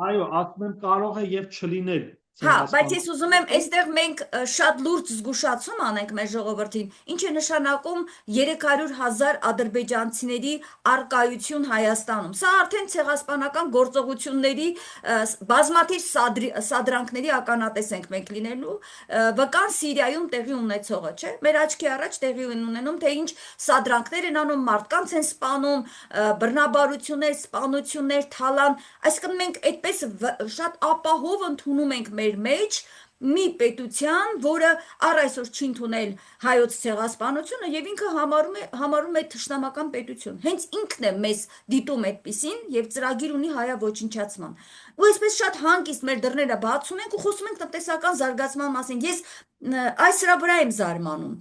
Այո, ասում եմ կարող է եւ չլինել, Հա, բայց ես ուզում եմ այստեղ մենք շատ լուրջ զգուշացում անենք մեր ժողովրդին, ինչ է նշանակում 300,000 ադրբեջանցիների արկայություն Հայաստանում։ Սա արդեն ցեղասպանական գործողությունների բազմաթիվ սադրանքների ականատես ենք մենք լինելու, վկան Սիրիայում տեղի ունեցողը, չէ՞։ Մեր աչքի առաջ տեղի ունենում, թե ինչ սադրանքներ են անում, մարդկանց են սպանում, բռնաբարություններ, սպանություններ, թալան, այսինքն մենք այդպես շատ ապահով ընդունում ենք մեր մեջ մի պետության, որը առ այսօր չի ընդունել հայոց ցեղասպանությունը եւ ինքը համարում է թշնամական պետություն։ Հենց ինքն է մեզ դիտում այդպիսին եւ ծրագիր ունի հայա ոչնչացման։ Ու այսպես շատ հանգիստ մեր դռները բացում ենք ու խոսում ենք տնտեսական զարգացման մասին։ Ես այս սրա վրա եմ զարմանում,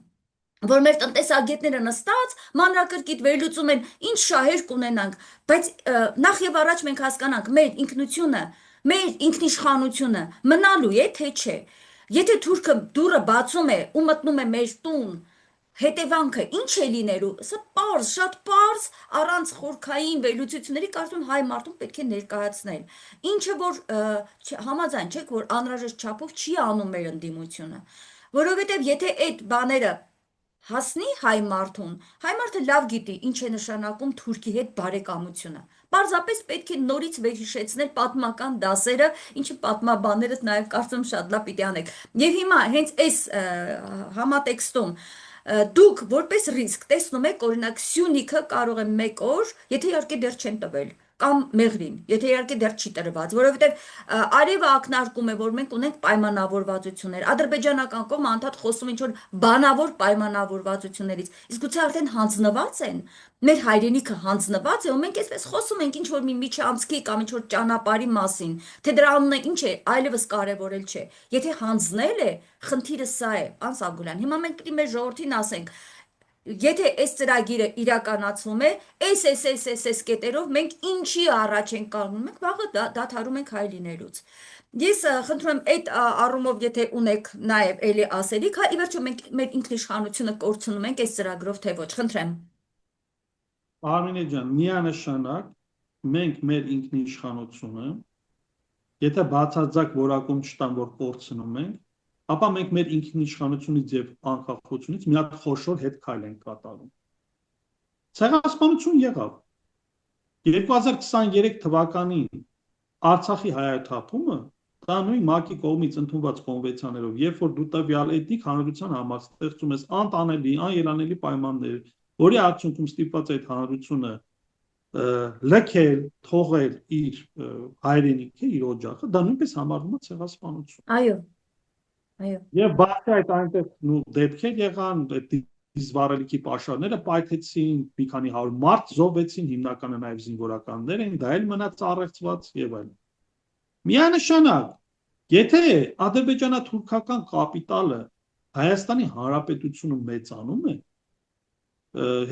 որ մեր տնտեսագետները նստած մանրակրկիտ վերլուծում են ինչ շահեր կունենանք, բայց նախ եւ առաջ մենք հասկանանք մեր ինքնությունը, մեր ինքնիշխանությունը մնալու է թե չէ։ Եթե թուրքը դուռը բացում է ու մտնում է մեր տուն, հետևանքը ինչ է լինելու, սա պարզ, շատ պարզ, առանց խորքային վերլուծությունների կարծում հայ մարդուն պետք է ներկայացնել։ Ինչը որ համաձայն չեք, որ անհրաժեշտ չափով չի անում մեր ընդդիմությունը, որովհետև եթե այդ բաները հասնի հայ մարդը լավ գիտի ինչ է նշանակում Թուրքի հետ բարեկամությունը։ Պարզապես պետք է նորից վերհիշեցնել պատմական դասերը, ինչը պատմաբանները նաև կարծում շատ լավ պիտի անեք։ Եվ հիմա հենց այս համատեքստում դուք որպես ռիսկ տեսնում եք, օրինակ Սյունիքը կարող է 1 օր, եթե իհարկե դեռ չեն տվել, կամ Մեղրին, եթե իհարկե դեռ չի տրված, որովհետև Արևը ակնարկում է, որ մենք ունենք պայմանավորվածություններ, ադրբեջանական կողմը անդադ խոսում ինչ որ բանավոր պայմանավորվածություններից, իսկ գուցե արդեն հանձնված են, մեր հայրենիքը հանձնված է, ու մենք այսպես խոսում ենք ինչ որ մի միջանցքի կամ ինչ որ ճանապարհի մասին, թե դրա անունը ինչ է, այլևս կարևորել չէ։ Եթե հանձնել է, խնդիրը սա է, պարոն Սարգսյան։ Հիմա մենք պիտի մեր ժողովրդին ասենք, եթե այս ծրագիրը իրականացվում է, այս կետերով մենք ինչի առաջ ենք կանգնում, մենք վաղը դադարում ենք հայ լինելուց։ Ես խնդրում եմ այդ առումով եթե ունեք նաև էլի ասելիք, հա ի վերջո մենք մեր ինքնիշխանությունը կորցնում ենք այս ծրագրով թե ոչ, խնդրեմ։ Արմինե ջան, միանշանակ մենք մեր ինքնիշխանությունը, եթե բացարձակ որակում չտան, որ կորցնում ենք, ապա մենք մեր ինքնիշխանությունից եւ անկախությունից մի հատ խոշոր հետ քայլ ենք կատարում։ Ցեղասպանություն եղավ 2023 թվականին Արցախի հայաթափումը, դա նույն ՄԱԿ-ի կողմից ընդունված կոնվենցիաներով, երբ որ դու տվյալ էթնիկ հանրության համար ստեղծում ես անտանելի, անելանելի պայմաններ, որի արդյունքում ստիպված է այդ հանրությունը լքել, թողել իր հայրենիքը, իր օջախը, դա նույնպես համարվում է ցեղասպանություն։ Այո։ Այո։ Եվ բացի այդ այնտեղ դեպքեր եղան, դիզվառելիքի պաշարները պայթեցին, մի քանի 100 մարդ զոհվեցին, հիմնականը նաև զինվորականներ են, դա էլ մնաց առեղծված եւ այլն։ Միանշանակ, եթե ադրբեջանա-թուրքական կապիտալը Հայաստանի Հանրապետությունում մեծանում է,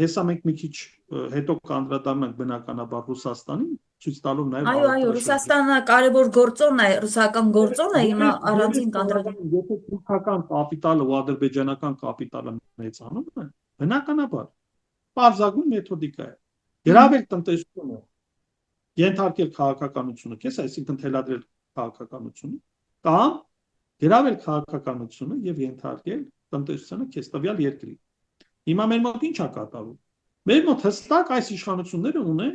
հեսա մենք մի քիչ հետո կանդրադառնանք բնականաբար Ռուսաստանին, ցույց տալով նաև Այո, Ռուսաստանը կարևոր գործոն է, ռուսական գործոն է, հիմա առանցին կանդրադառնանք։ Եթե թուրքական կապիտալը ու ադրբեջանական կապիտալը մեծանում է, բնականաբար պարզագույն մեթոդիկա է։ Գրավել տնտեսությունը, ենթարկել քաղաքականությունը, քեզ այսինքն թելադրել քաղաքականությունը, կամ գրավել քաղաքականությունը եւ ենթարկել տնտեսությունը քեզ տվյալ երկրի։ Հիմա մեր մոտ ինչ է կատարվում։ Մեր մոտ հստակ այս իշխանությունները ունեն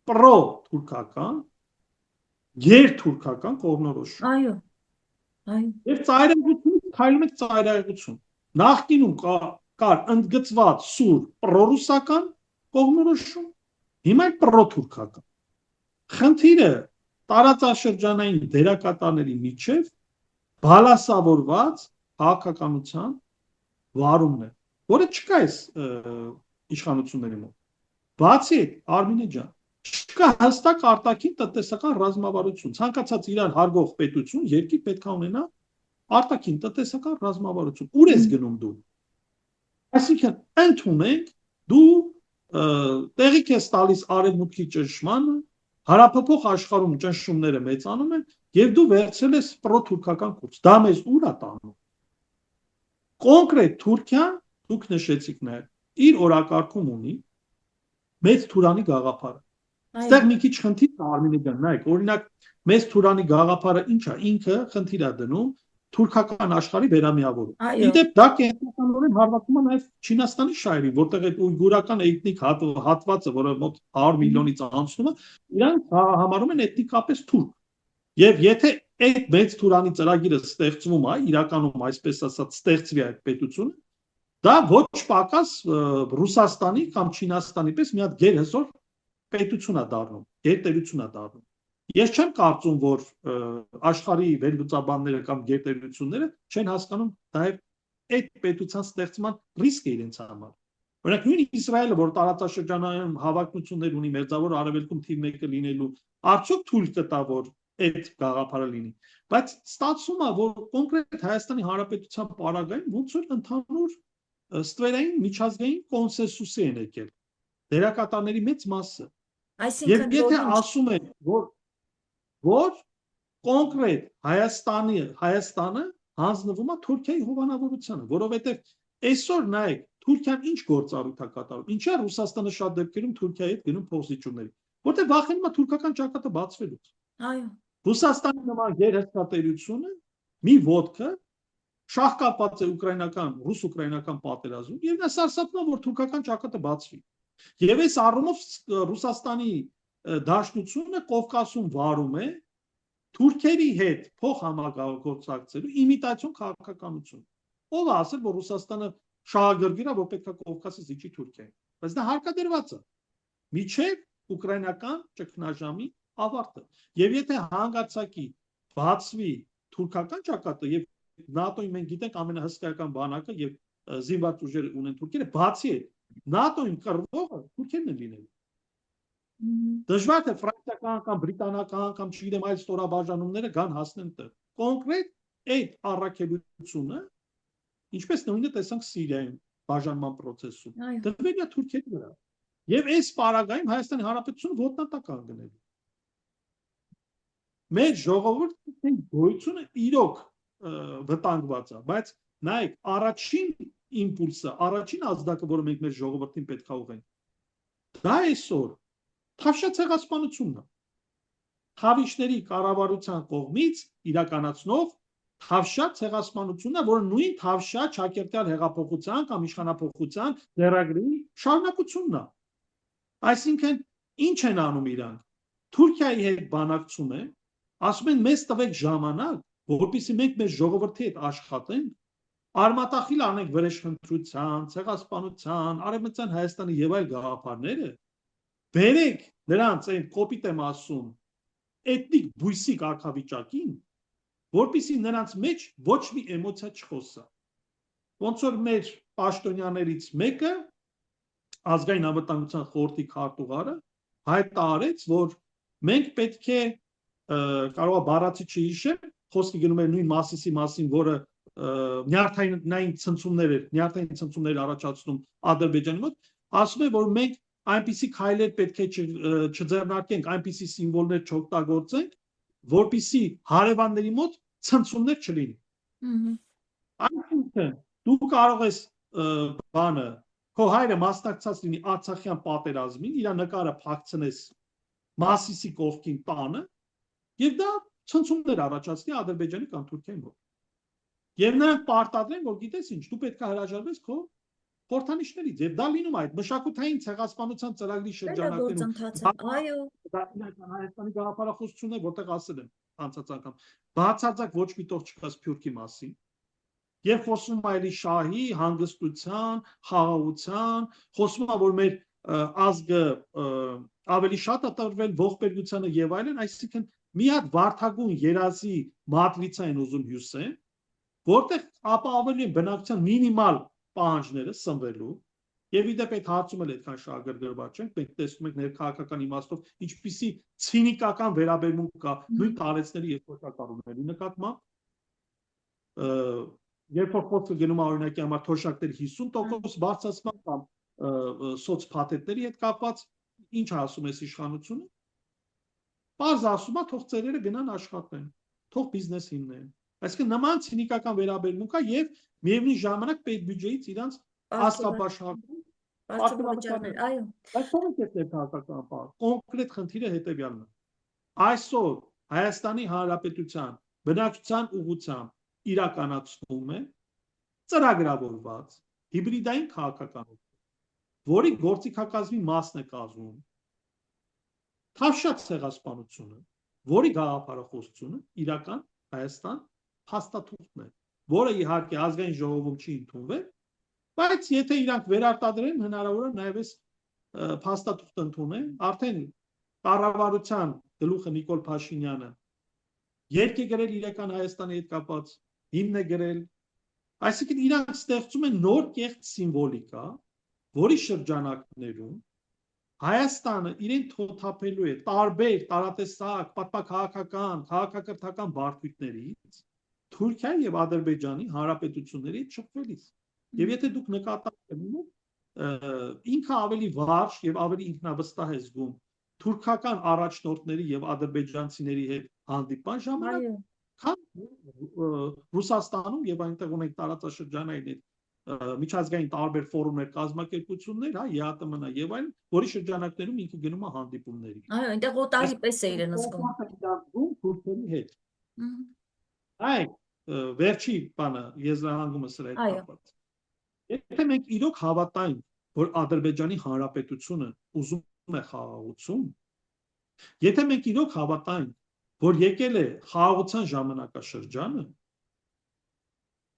պրո-թուրքական, գերթուրքական կողմնորոշում։ Այո։ Այո։ Եվ ծայրահեղությունից քայլում է ծայրահեղություն։ Նախկինում կար ընդգծված սուր պրոռուսական կողմնորոշում, հիմա պրո-թուրքական։ Խնդիրը տարածաշրջանային դերակատարների միջև բալասավորված քաղաքականության վարումն է, որը չկա այս իշխանությունների մոտ։ Բացի այդ, Արմինե ջան, չկա հստակ արտաքին տնտեսական ռազմավարություն։ Ցանկացած իրար հարգող պետություն, երկիր պետք է ունենա արտաքին տնտեսական ռազմավարություն։ Ուր ես գնում դու։ Այսինքն, ընդունենք դու տեղիք ես տալիս արևմուտքի ճնշմանը, հարաբերող աշխարհում ճնշումները մեծանում են, եւ դու վերցրել ես պրո-թուրքական կուրս։ Դա մեզ ուր է տանում։ Կոնկրետ Թուրքիան, դուք նշեցիք նաեւ, իր օրակարգում ունի մեծ Թուրանի գաղափարը։ Ստեղ մի քիչ խնդիր կա Արմինե ջան, նայեք, օրինակ մեծ Թուրանի գաղափարը ինչ է, ինքը խնդիր է դնում թուրքական աշխարհի վերամիավորում։ Իդեպ դա կենտրոնորեն հարվածում է նաև Չինաստանի շահերին, որտեղ այդ ույգուրական էթնիկ հատվածը, որը մոտ 100 միլիոնից անցնում է, իրանք համարում են էթնիկապես թուրք։ Եվ եթե այդ մեծ Թուրանի ծրագիրը ստեղծվում է, իրականում այսպես ասած ստեղծվի այդ պետությունը, դա ոչ պակաս Ռուսաստանի կամ Չինաստանի պես մի հատ գերհզոր պետություն է դառնում, գերտերություն է դառնում։ Ես չեմ կարծում, որ աշխարհի վերլուծաբանները կամ գերտերությունները չեն հասկանում նաև այդ պետության ստեղծման ռիսկը իրենց համար։ Օրինակ նույն Իսրայելը, որ տարածաշրջանային հավակնություններ ունի մերձավոր արևելքում թիվ 1-ը լինելու, արդյոք թույլ կտա, որ այդ գաղափարը լինի։ Բայց ստացվում է, որ կոնկրետ Հայաստանի Հանրապետության պարագային ոնց որ ընդհանուր ստվերային միջազգային կոնսենսուսի են եկել դերակատարների մեծ մասը։ Եվ եթե ասում են, որ կոնկրետ Հայաստանը հանձնվում է Թուրքիայի հովանավորությանը, որովհետև այսօր նայեք, Թուրքիան ինչ գործառույթ է կատարում, ինչի է Ռուսաստանը շատ դեպքերում Թուրքիայի հետ գնում փոխզիջումների, որտեղ վախենում է թուրքական ճակատը բացվելուց։ Այո։ Ռուսաստանի նման գերհսկատերությունը մի ոտքը շահկապված է ռուս-ուկրաինական պատերազմում եւ նա սարսափում է, որ թուրքական ճակատը բացվի։ Եվ այս առումով Ռուսաստանի դաշնությունը Կովկասում վարում է թուրքերի հետ փոխհամագործակցելու իմիտացիոն քաղաքականություն։ Ով է ասել, որ Ռուսաստանը շահագրգիռ է, որ պետք է Կովկասը զիջի Թուրքիային։ Բայց դա հարկադրված է միջև ուկրաինական ճգնաժամի ավարտը։ Եվ եթե հանգարցակի բացվի թուրքական ճակատը եւ ՆԱՏՕ-ին մենք գիտենք ամենահսկայական բանակը եւ զինված ուժեր ունեն թուրքերը, բացի է ՆԱՏՕ-ին կռվողը թուրքերն են լինելու։ Դժվար թե ֆրանսիական կամ բրիտանական կամ չգիտեմ այլ ստորաբաժանումները գան հասնեն տեղ։ Կոնկրետ այդ առաքելությունը, ինչպես նույնը տեսանք Սիրիայում բաժանման process-ում, դրվել է թուրքերի վրա։ Եվ այս պարագայում Հայաստանի Հանրապետությունը ոտնատակ կանգնելու։ Մեր ժողովուրդի գոյությունը իրոք վտանգված է, բայց նայեք, առաջին իմպուլսը, առաջին ազդակը, որը մենք մեր ժողովրդին պետք է ուղղենք, դա այսօր Թավշյա ցեղասպանությունն է։ Թավիշների կառավարության կողմից իրականացնող Թավշյա ցեղասպանությունն է, որը նույն Թավշյա Չակերտյալ հեղափոխության կամ իշխանափոխության ձեռագրի շարունակությունն է։ Այսինքն, ինչ են անում իրանք։ Թուրքիայի հետ բանակցում են, ասում են մեզ տվեք ժամանակ, որպեսզի մենք մեր ժողովրդի հետ աշխատենք, արմատախիլ անենք վրեժխնդրության, ցեղասպանության, արևմտյան Հայաստանի եւ այլ գաղափարները, բերեք նրանց այն կոպիտ եմ ասում, էթնիկ բույսի կարգավիճակին, որպեսզի նրանց մեջ ոչ մի էմոցիա չխոսա։ Ոնց որ մեր պաշտոնյաներից մեկը ազգային անվտանգության խորհրդի քարտուղարը հայտարարեց, որ մենք պետք է կարող է բառացի չհիշեմ, խոսքը գնում էր նույն Մասիսի մասին, որը նյարդային ցնցումներ առաջացնում Ադրբեջանի մոտ, ասում է, որ մենք այնպիսի քայլեր պետք է չձեռնարկենք, այնպիսի սիմվոլներ չօգտագործենք, որպիսի հարևանների մոտ ցնցումներ չլինի։ Այսինքն դու կարող ես բանը քո հայրը մասնակցած լինի Արցախյան պատերազմին, իր նկարը փակցնես Մասիսի կողքին տանը, եւ դա ցնցումներ առաջացնի Ադրբեջանի կամ Թուրքիայի մոտ։ Եվ նրանք պարտադրեն, որ գիտես ինչ, դու պետք է հրաժարվես քո խորհրդանիշներից, եւ դա լինում է այդ մշակութային ցեղասպանության ծրագրի շրջանակներում։ Այո, դա Հայաստանի գաղափարախոսությունն է, որտեղ ասել եմ անցած անգամ, բացարձակ ոչ մի տող չկա Սփյուռքի մասին։ Եվ խոսում է այլի շահի, հանգստության, խաղաղության, խոսում է, որ մեր ազգը ավելի շատ է տրվել ողբերգությանը եւ այլն, այսինքն մի հատ վարդագույն երազի մատրիցա են ուզում հյուսեն, որտեղ ապահովելու են բնակության մինիմալ պահանջները սնվելու, եւ իդեպ այդ հարցում էլ այդքան շահագրգռված չենք, մենք տեսնում ենք ներքաղաքական իմաստով ինչպիսի ցինիկական վերաբերմունք կա նույն տարեցների երկրորդակառույցների նկատմամբ, երբ որ խոսքը գնում է օրինակի համար թոշակների 50% բարձրացման կամ սոցփաթեթների հետ կապված, ինչ ասում է իշխանությունը, բարձ ասում է թող ծերերը գնան աշխատեն, թող բիզնես հիմնեն։ Այսինքն նման ցինիկական վերաբերմունք կա եւ միևնույն ժամանակ պետ բյուջեից իրանց ասկաբաշխարում Բարձրավճարներ, այո։ Բայց ո՞նց է քաղաքական բան։ Կոնկրետ խնդիրը հետևյալն է։ Այսօր Հայաստանի Հանրապետության բնակչության ուղղությամբ իրականացվում է ծրագրավորված հիբրիդային քաղաքականություն, որի գործիքակազմի մասն է կազմում Թավշյա ցեղասպանությունը, որի գաղափարախոսությունը իրական Հայաստան փաստաթուղթն է, որը իհարկե ազգային ժողովում չի ընդունվել, բայց եթե իրանք վերարտադրեն, հնարավոր է նաև այս փաստաթուղթ ընդունեն, արդեն կառավարության գլուխը Նիկոլ Փաշինյանը երկ է գրել իրական Հայաստանի հետ կապած, հիմն է գրել, այսինքն իրանք ստեղծում են նոր կեղծ սիմվոլիկա, որի շրջանակներում Հայաստանը իրեն թոթափելու է տարբեր տարատեսակ, պատմաքաղաքական, քաղաքակրթական բարդություններից Թուրքիայի եւ Ադրբեջանի հանրապետությունների հետ շփվելիս։ Եվ եթե դուք նկատակ ունեք, ինքը ավելի վարժ եւ ավելի ինքնավստահ է զգում թուրքական առաջնորդների եւ ադրբեջանցիների հետ հանդիպան ժամանակ, քան Ռուսաստանում եւ այնտեղ ունենք տարածաշրջանային այդ միջազգային տարբեր ֆորումներ, կազմակերպություններ, հա, ԵԱՏՄ-ն եւ այլն, որի շրջանակներում ինքը գնում է հանդիպումների։ Այո, այնտեղ օտարի պես է իրեն զգում։ Թուրքերի հետ։ Այդ վերջի բանը եզրահանգումը սրա հետ կապված։ Եթե մենք իրոք հավատայինք, որ Ադրբեջանի Հանրապետությունը ուզում է խաղաղություն, եթե մենք իրոք հավատայինք, որ եկել է խաղաղության ժամանակաշրջանը,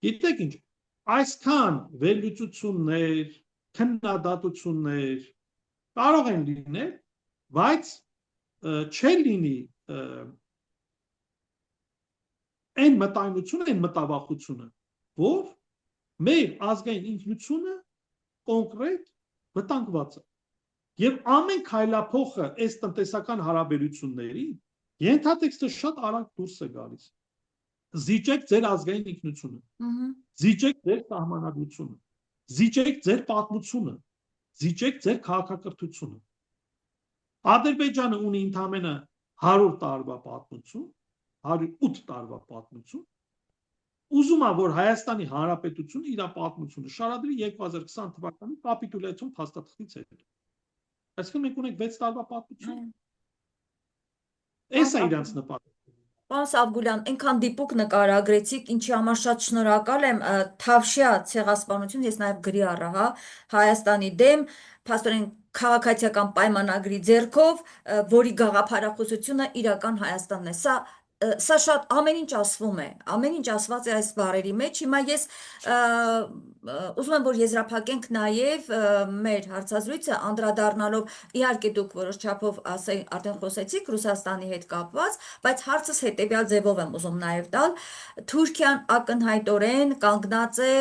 գիտեք ինչ, այսքան վերլուծություններ, քննադատություններ կարող են լինել, բայց չեն լինի այն մտայնությունը, այն մտավախությունը, որ մեր ազգային ինքնությունը կոնկրետ վտանգված է։ Եվ ամեն քայլափոխը այս տնտեսական հարաբերությունների ենթատեքստը շատ արագ դուրս է գալիս։ Զիջեք ձեր ազգային ինքնությունը, զիջեք ձեր սահմանադրությունը, զիջեք ձեր պատմությունը, զիջեք ձեր քաղաքակրթությունը։ Ադրբեջանը ունի ընդամենը 100 տարվա պատմություն, 108 տարվա պատմություն, ուզում է, որ Հայաստանի Հանրապետությունը իր պատմությունը շարադրի 2020 թվականի կապիտուլյացիոն փաստաթղթից հետո։ Այսինքն մենք ունենք 6 տարվա պատմություն։ Էս է իրանց նպատակը։ Պարոն Սաբգուլյան, այնքան դիպուկ նկարագրեցիք, ինչի համար շատ շնորհակալ եմ, Թավշյա ցեղասպանություն, ես նաև գրի առա, հա, Հայաստանի դեմ, փաստորեն քաղաքացիական պայմանագրի ձեռքով, որի գաղափարախոսությունը իրական Հայաստանն է։ Սա շատ ամեն ինչ ասվում է, ամեն ինչ ասված է այս բառերի մեջ։ Հիմա ես ուզում եմ, որ եզրափակենք նաև մեր հարցազրույցը, անդրադառնալով, իհարկե դուք որոշ չափով արդեն խոսեցիք Ռուսաստանի հետ կապված, բայց հարցս հետևյալ ձևով եմ ուզում նաև տալ։ Թուրքիան ակնհայտորեն կանգնած է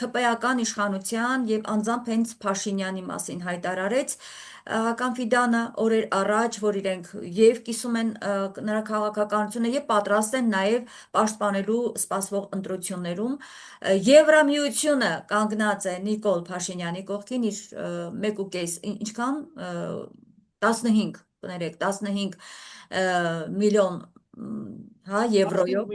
ՔՊ-ական իշխանության եւ անձամբ հենց Փաշինյանի մասին հայտարարեց Հական Ֆիդանը օրեր առաջ, որ իրենք եւ կիսում են նրա քաղաքականությունը եւ պատրաստ են նաեւ պաշտպանելու սպասվող ընտրություններում։ Եվրամիությունը կանգնած է Նիկոլ Փաշինյանի կողքին իր 1.5 ինչքան 15 կներեք 15 միլիոն հա եվրոյով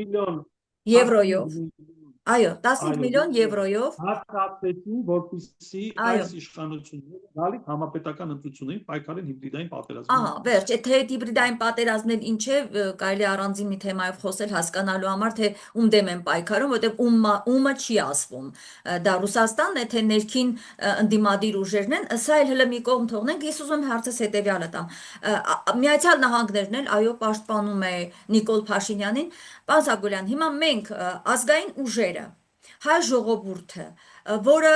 այո 15 միլիոն եվրոյով հատկացեցին, որպեսզի այս իշխանությունները գալի համապետական ընտրություններին պայքարեն հիբրիդային պատերազմի։ Ահա, վերջ, եթե այդ հիբրիդային պատերազմն ինչ է, կարելի է առանձին մի թեմայով խոսել հասկանալու համար, թե ում դեմ են պայքարում, որտեղ ումը չի ասվում։ Դա Ռուսաստանն է, թե ներքին ընդդիմադիր ուժերն են, սա էլ հələ մի կողմ թողնենք, ես ուզում եմ հարցս հետևյալը տամ։ Միացյալ Նահանգներն էլ այո պաշտպանում է Նիկոլ Փաշինյանին։ Պարոն Սաբգուլյան, հիմա մենք ազգային ուժերը հայ ժողովուրդը, որը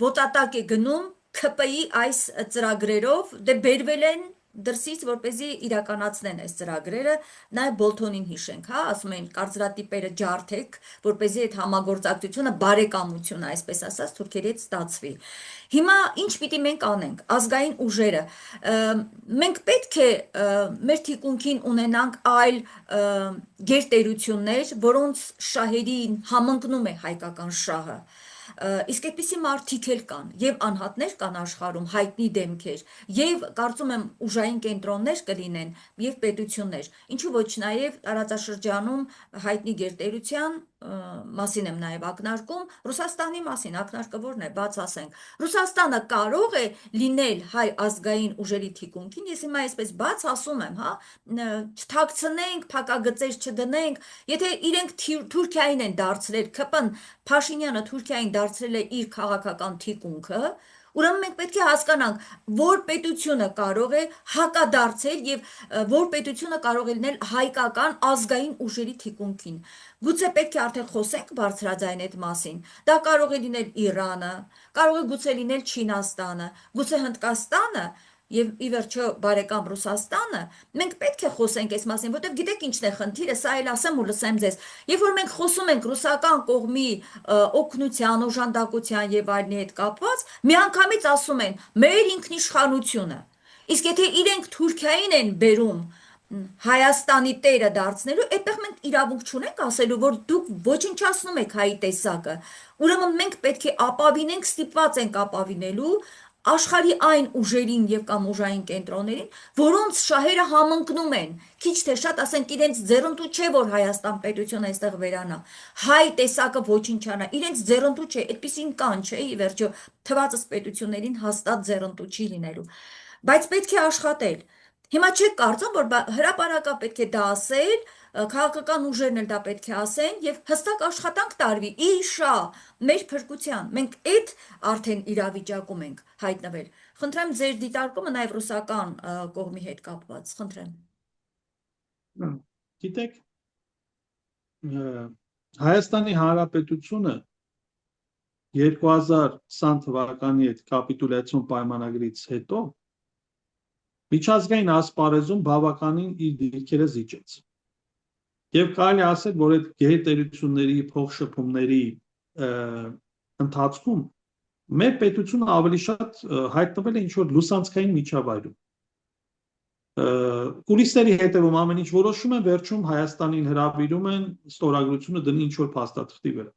ոտատակ է գնում ՔՊ-ի այս ծրագրերով, դե բերվել են դրսից, որպեսզի իրականացնեն այս ծրագրերը, նաև Բոլթոնին հիշենք, հա, ասում են կարծրատիպերը ջարդեք, որպեսզի այդ համագործակցությունը, բարեկամությունը, այսպես ասած, թուրքերի հետ ստացվի։ Հիմա ինչ պիտի մենք անենք, ազգային ուժերը, մենք պետք է մեր թիկունքին ունենանք այլ գերտերություններ, որոնց շահերին համընկնում է հայկական շահը։ Իսկ այդպիսի մարդիկ էլ կան, եւ անհատներ կան աշխարհում, հայտնի դեմքեր, եւ կարծում եմ ուժային կենտրոններ կլինեն եւ պետություններ, ինչու ոչ նաեւ տարածաշրջանում հայտնի գերտերության մասին եմ նաև ակնարկում, Ռուսաստանի մասին ակնարկը որն է, բաց ասենք, Ռուսաստանը կարող է լինել հայ ազգային ուժերի թիկունքին, ես հիմա այսպես բաց ասում եմ, հա, չթաքցնենք, փակագծեր չդնենք, եթե իրենք Թուրքիային են դարձրել, ԿՊ-ն Փաշինյանը Թուրքիային դարձրել է իր քաղաքական թիկունքը, ուրեմն մենք պետք է հասկանանք, որ պետությունը կարող է հակադարձել եւ որ պետությունը կարող է լինել հայկական ազգային ուժերի թիկունքին։ Գուցե պետք է արդեն խոսենք բարձրաձայն այդ մասին։ Դա կարող է լինել Իրանը, կարող է գուցե լինել Չինաստանը, գուցե Հնդկաստանը եւ ի վերջո բարեկամ Ռուսաստանը, մենք պետք է խոսենք այս մասին, որտեղ գիտեք ինչն է խնդիրը, սա էլ ասեմ ու լսեմ ձեզ։ Երբ որ մենք խոսում ենք ռուսական կողմի օգնության, օժանդակության եւ այլնի հետ կապված, միանգամից ասում են մեր ինքնիշխանությունը։ Իսկ եթե իրենք Թուրքիային են բերում Հայաստանի տերը դարձնելու, այդտեղ մենք իրավունք չունենք ասելու, որ դուք ոչնչացնում եք հայի տեսակը։ Ուրեմն մենք պետք է ապավինենք, ստիպված ենք ապավինելու աշխարհի այն ուժերին եւ կամ ուժային կենտրոններին, որոնց շահերը համընկնում են, քիչ թե շատ ասենք իրենց ձեռնտու չէ, որ Հայաստան պետությունը այստեղ վերանա, հայ տեսակը ոչնչանա, իրենց ձեռնտու չէ, այդպեսին կան, չէ, ի վերջո թվածս պետություններին հաստատ ձեռնտու չի լինելու, բայց պետք է աշխատել։ Հիմա չեք կարծում, որ հրապարակա պետք է դա ասել, քաղաքական ուժերն էլ դա պետք է ասեն եւ հստակ աշխատանք տարվի իշա մեր փրկության։ Մենք այդ արդեն իրավիճակում ենք հայտնվել։ Խնդրեմ ձեր դիտարկումը նաեւ ռուսական կողմի հետ կապված։ Խնդրեմ։ Գիտեք, Հայաստանի Հանրապետությունը 2020 թվականի այդ կապիտուլյացիոն պայմանագրից հետո միջազգային ասպարեզում բավականին իր դիրքերը զիջեց։ Եվ կարելի ասել, որ այդ գերտերությունների փոխշփումների ընթացքում մեր պետությունը ավելի շատ հայտնվել է ինչ-որ լուսանցքային միջավայրում։ Կուլիսների հետևում ամեն ինչ որոշում են, վերջում Հայաստանին հրավիրում են ստորագրությունը դնի ինչ-որ փաստաթղթի վրա։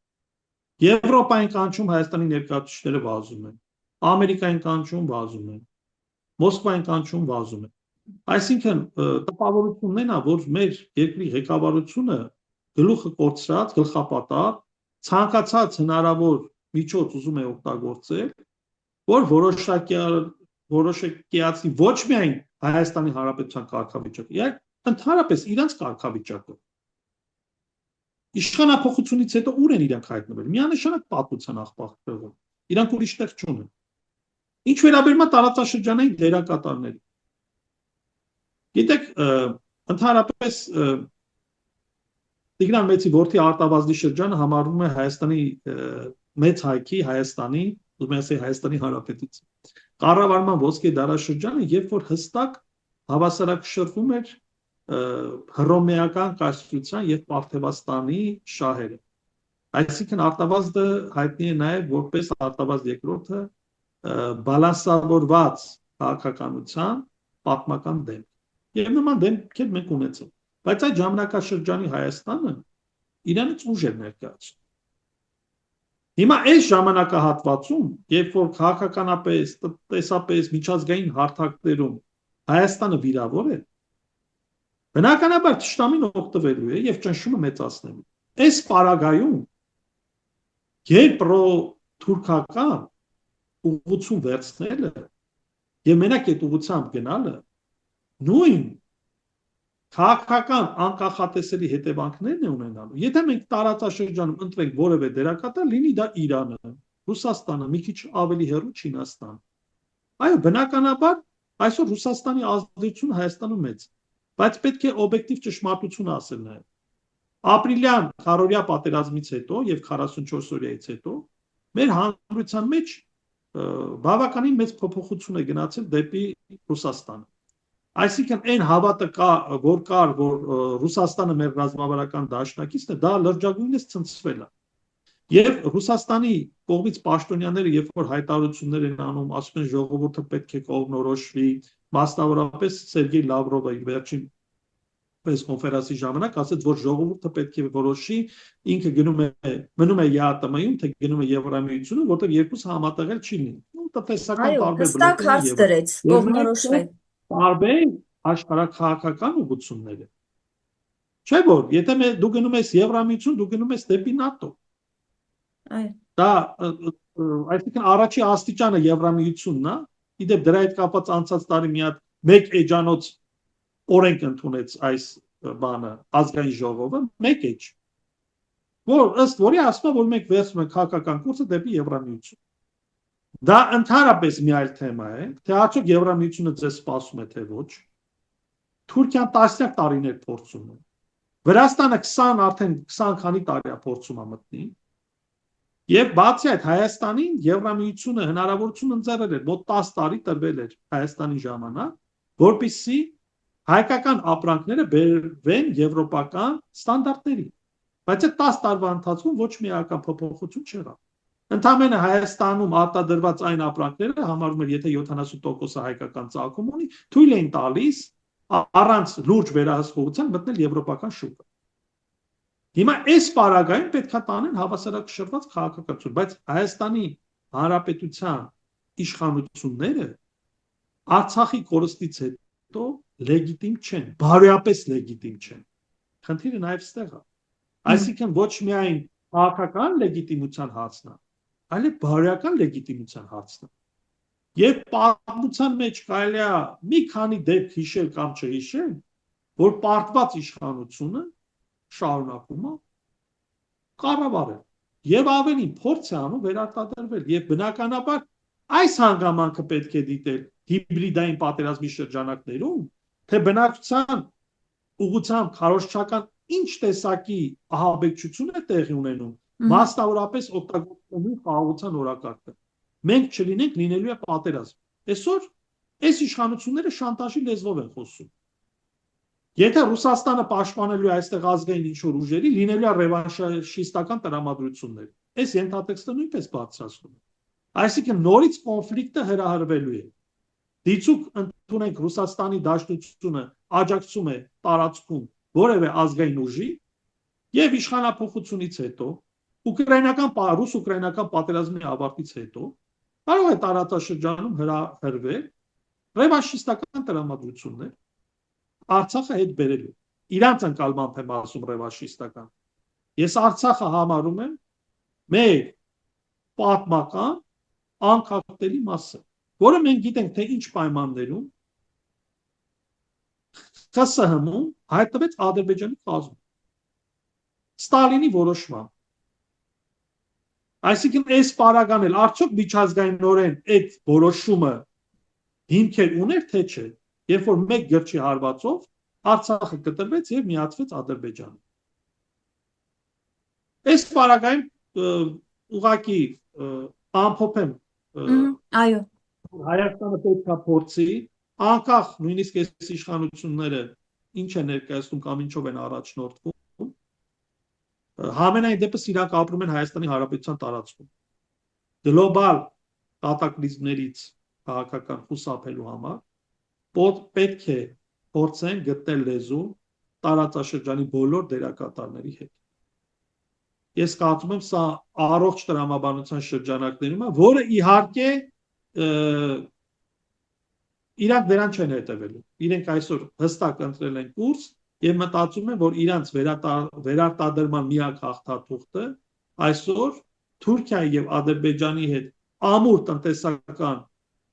Եվրոպային կանչում Հայաստանի ներկայացուցիչները վազում են, Ամերիկային կանչում վազում են, Մոսկվային կանչում վազում են։ Այսինքն տպավորությունն է նա, որ մեր երկրի ղեկավարությունը գլուխը կորցրած, գլխապատար, ցանկացած հնարավոր միջոց ուզում է օգտագործել, որ որոշակիացնի ոչ միայն Հայաստանի Հանրապետության կարգավիճակը, այլ ընդհանրապես իրենց կարգավիճակը։ Իշխանափոխությունից հետո ուր են իրանք հայտնվել։ Միանշանակ պատմության աղբակրով։ Իրանք ուրիշ տեղ չունեն։ Ինչ վերաբերում է տարածաշրջանային դերակատարներին։ Գիտեք, ընդհանրապես Տիգրան Մեծի որդի Արտավազդի շրջանը համարվում է Հայաստանի մեծ հայքի, Հայաստանի, ուզում եմ ասել Հայաստանի Հանրապետության կառավարման ոսկե դարաշրջանը, երբ որ հստակ հավասարակշռվում էր հռոմեական կայսրության եւ Պարթևաստանի շահերը։ Այսինքն Արտավազդը հայտնի է նաեւ որպես Արտավազդ II բալանսավորված քաղաքականության պատմական դեմք։ Եվ նման դեմքեր մենք ունեցել։ Բայց այդ ժամանակաշրջանի Հայաստանը իրանից ուժ էր ներկայացնում։ Հիմա այս ժամանակահատվածում, երբ որ քաղաքականապես, տնտեսապես, միջազգային հարթակներում Հայաստանը վիրավոր է, բնականաբար թշնամին օգտվելու է եւ ճնշումը մեծացնելու։ Այս պարագայում գերպրոթուրքական ուղղություն վերցնելը եւ մենակ այդ ուղղությամբ գնալը նույն քաղաքական անկախատեսելի հետևանքներն է ունենալու։ Եթե մենք տարածաշրջանում ընտրենք որևէ դերակատար, լինի դա Իրանը, Ռուսաստանը, մի քիչ ավելի հեռու Չինաստանը։ Այո, բնականաբար այսօր Ռուսաստանի ազդեցությունը Հայաստանում մեծ է, բայց պետք է օբյեկտիվ ճշմարտություն ասել նաեւ։ Ապրիլյան քարորիա պատերազմից հետո եւ 44 օրյայից հետո մեր հանրության մեջ բավականին մեծ փոփոխություն է գնացել դեպի Ռուսաստանը։ Այսինքն այն հավատը որ կար, որ Ռուսաստանը մեր ռազմավարական դաշնակիցն է, դա լրջագույնս ցնցվել է։ Եվ Ռուսաստանի կողմից պաշտոնյաները, երբ որ հայտարարություններ են անում, ասում են ժողովուրդը պետք է կողմնորոշվի, մասնավորապես Սերգեյ Լավրովը իր վերջին կոնֆերանսի ժամանակ ասաց, որ ժողովուրդը պետք է որոշի, ինքը մնում է ԵԱՏՄ-ում, թե գնում է Եվրամիությունում, որտեղ երկուսը համատեղել չի լինի։ Տնտեսական տարբեր հստակ հարց դրեց, կողմնորոշվել։ Տարբեր աշխարհաքաղաքական ուղղությունները։ Չէ՞ որ, եթե դու գնում ես Եվրամիություն, դու գնում ես դեպի ՆԱՏՕ։ Այո։ Դա այսինքն առաջի աստիճանը Եվրամիությունն է, իդեպ դրա հետ կապված անցած տարի մի հատ մեկ էջանոց օրենք ընդունեց այս բանը ազգային ժողովը, մեկ էջ, որ ըստ որի ասում է, որ մենք վերցնում ենք քաղաքական կուրսը դեպի Եվրամիություն։ Դա ընդհանրապես մի այլ թեմա է, թե արդյոք Եվրամիությունը ձեզ սպասում է, թե ոչ։ Թուրքիան տասնյակ տարիներ փորձում է։ Վրաստանը արդեն 20 քանի տարի է փորձում է մտնի։ Եվ բացի այդ Հայաստանին Եվրամիությունը հնարավորություն ընձեռել էր, մոտ 10 տարի տրվել էր Հայաստանի ժամանակ, որպեսզի հայկական ապրանքները բերվեն եվրոպական ստանդարտների։ Բայց այդ 10 տարվա ընթացքում ոչ մի այլ փոփոխություն չեղավ։ Ընդամենը Հայաստանում արտադրված այն ապրանքները համարում էր, եթե 70%-ը հայկական ծագում ունի, թույլ էին տալիս առանց լուրջ վերահսկողության մտնել եվրոպական շուկա։ Հիմա այս պարագայում պետք է տանեն հավասարակշռված քաղաքականություն, բայց Հայաստանի Հանրապետության իշխանությունները Արցախի կորստից հետո լեգիտիմ չեն, բարոյապես լեգիտիմ չեն։ Խնդիրը նաև ստեղ է։ Այսինքն ոչ միայն քաղաքական լեգիտիմության հարցն է, այլև բարոյական լեգիտիմության հարցն է։ Եվ պատմության մեջ կարելի է մի քանի դեպք հիշել կամ չհիշել, որ պարտված իշխանությունը շարունակում է կառավարել եւ ավելի փորձ է անում վերարտադրվել եւ բնականաբար այս հանգամանքը պետք է դիտել հիբրիդային պատերազմի շրջանակներում, թե բնակչության ուղղությամբ քարոզչական ինչ տեսակի ահաբեկչություն է տեղի ունենում, մասնավորապես օգտագործելու խաղաղության օրակարգը։ Մենք չլինենք, լինելու է պատերազմ։ Այսօր այս իշխանությունները շանտաժի լեզվով են խոսում։ Եթե Ռուսաստանը պաշտպանելու է այստեղ ազգային ինչ-որ ուժերի, լինելու է ռևանշիստական տրամադրություններ։ Այս ենթատեքստը նույնպես բարձրացնում է։ Այսինքն նորից կոնֆլիկտը հրահրվելու է։ Դիցուք ընդունենք Ռուսաստանի դաշտությունը աջակցում է տարածքում որևէ ազգային ուժի եւ իշխանափոխությունից հետո ռուս-ուկրաինական պատերազմի ավարտից հետո կարող է տարածաշրջանում հրահրվել ռևանշիստական տրամադրություններ Արցախը հետ բերելու։ Իրանց ընկալմամբ եմ ասում ռևանշիստական։ Ես Արցախը համարում եմ մեր պատմական անկախտելի մասը, որը մենք գիտենք, թե ինչ պայմաններում ԽՍՀՄ-ում հայտնվեց Ադրբեջանի կազմում։ Ստալինի որոշմամբ։ Այսինքն այս պարագան էլ արդյոք միջազգայինորեն այդ որոշումը հիմքեր ուներ, թե չէ, երբ որ մեկ գրչի հարվածով Արցախը կտրվեց եւ միացվեց Ադրբեջանին։ Այս պարագայում ուղղակի ամփոփեմ այո Հայաստանը պետք է փորձի անկախ նույնիսկ այս իշխանությունները ինչ է ներկայացնում կամ ինչով են առաջնորդվում համենայն դեպս իրանք ապրում են Հայաստանի Հանրապետության տարածքում գլոբալ կատակլիզմներից քաղաքական խուսափելու համար պետք է փորձեն գտնել լեզու տարածաշրջանի բոլոր դերակատարների հետ։ Ես կարծում եմ սա առողջ տրամաբանության շրջանակներում է, որը իհարկե իրանք դրան չեն հետևելու։ Իրենք այսօր հստակ ընտրել են կուրս եւ մտածում են, որ իրանք վերարտադրման միակ հաղթաթուղթը այսօր Թուրքիայի եւ Ադրբեջանի հետ ամուր տնտեսական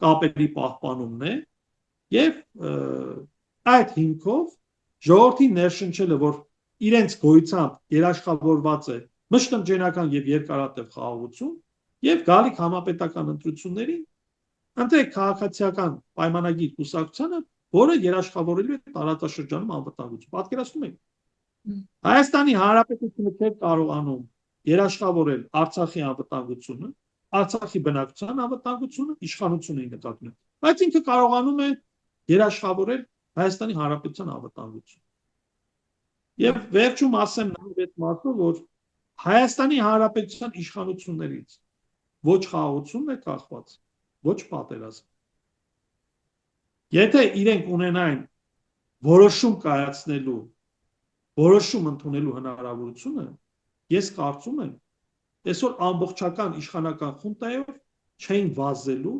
կապերի պահպանումն է եւ այդ հիմքով ժողովրդի ներշնչելը, որ իրենց գոյությամբ երաշխավորված է մշտնջենական եւ երկարատև խաղաղություն եւ գալիք համապետական ընտրություններին ընտրեք քաղաքացիական պայմանագիր կուսակցությանը, որը երաշխավորելու է տարածաշրջանում անվտանգություն։ Պատկերացնում եք։ Հայաստանի Հանրապետությունը չէր կարողանում երաշխավորել Արցախի անվտանգությունը, Արցախի բնակչության անվտանգությունը, իշխանությունը նկատում է, բայց ինքը կարողանում է երաշխավորել Հայաստանի Հանրապետության անվտանգությունը։ Եվ վերջում ասեմ նաև այդ մասը, որ Հայաստանի Հանրապետության իշխանություններից ոչ խաղաղությունն է կախված, ոչ պատերազմ։ Եթե իրենք ունենային որոշում կայացնելու, որոշում ընդունելու հնարավորությունը, ես կարծում եմ, այսօր ամբողջական իշխանական խունտայով չէին վազելու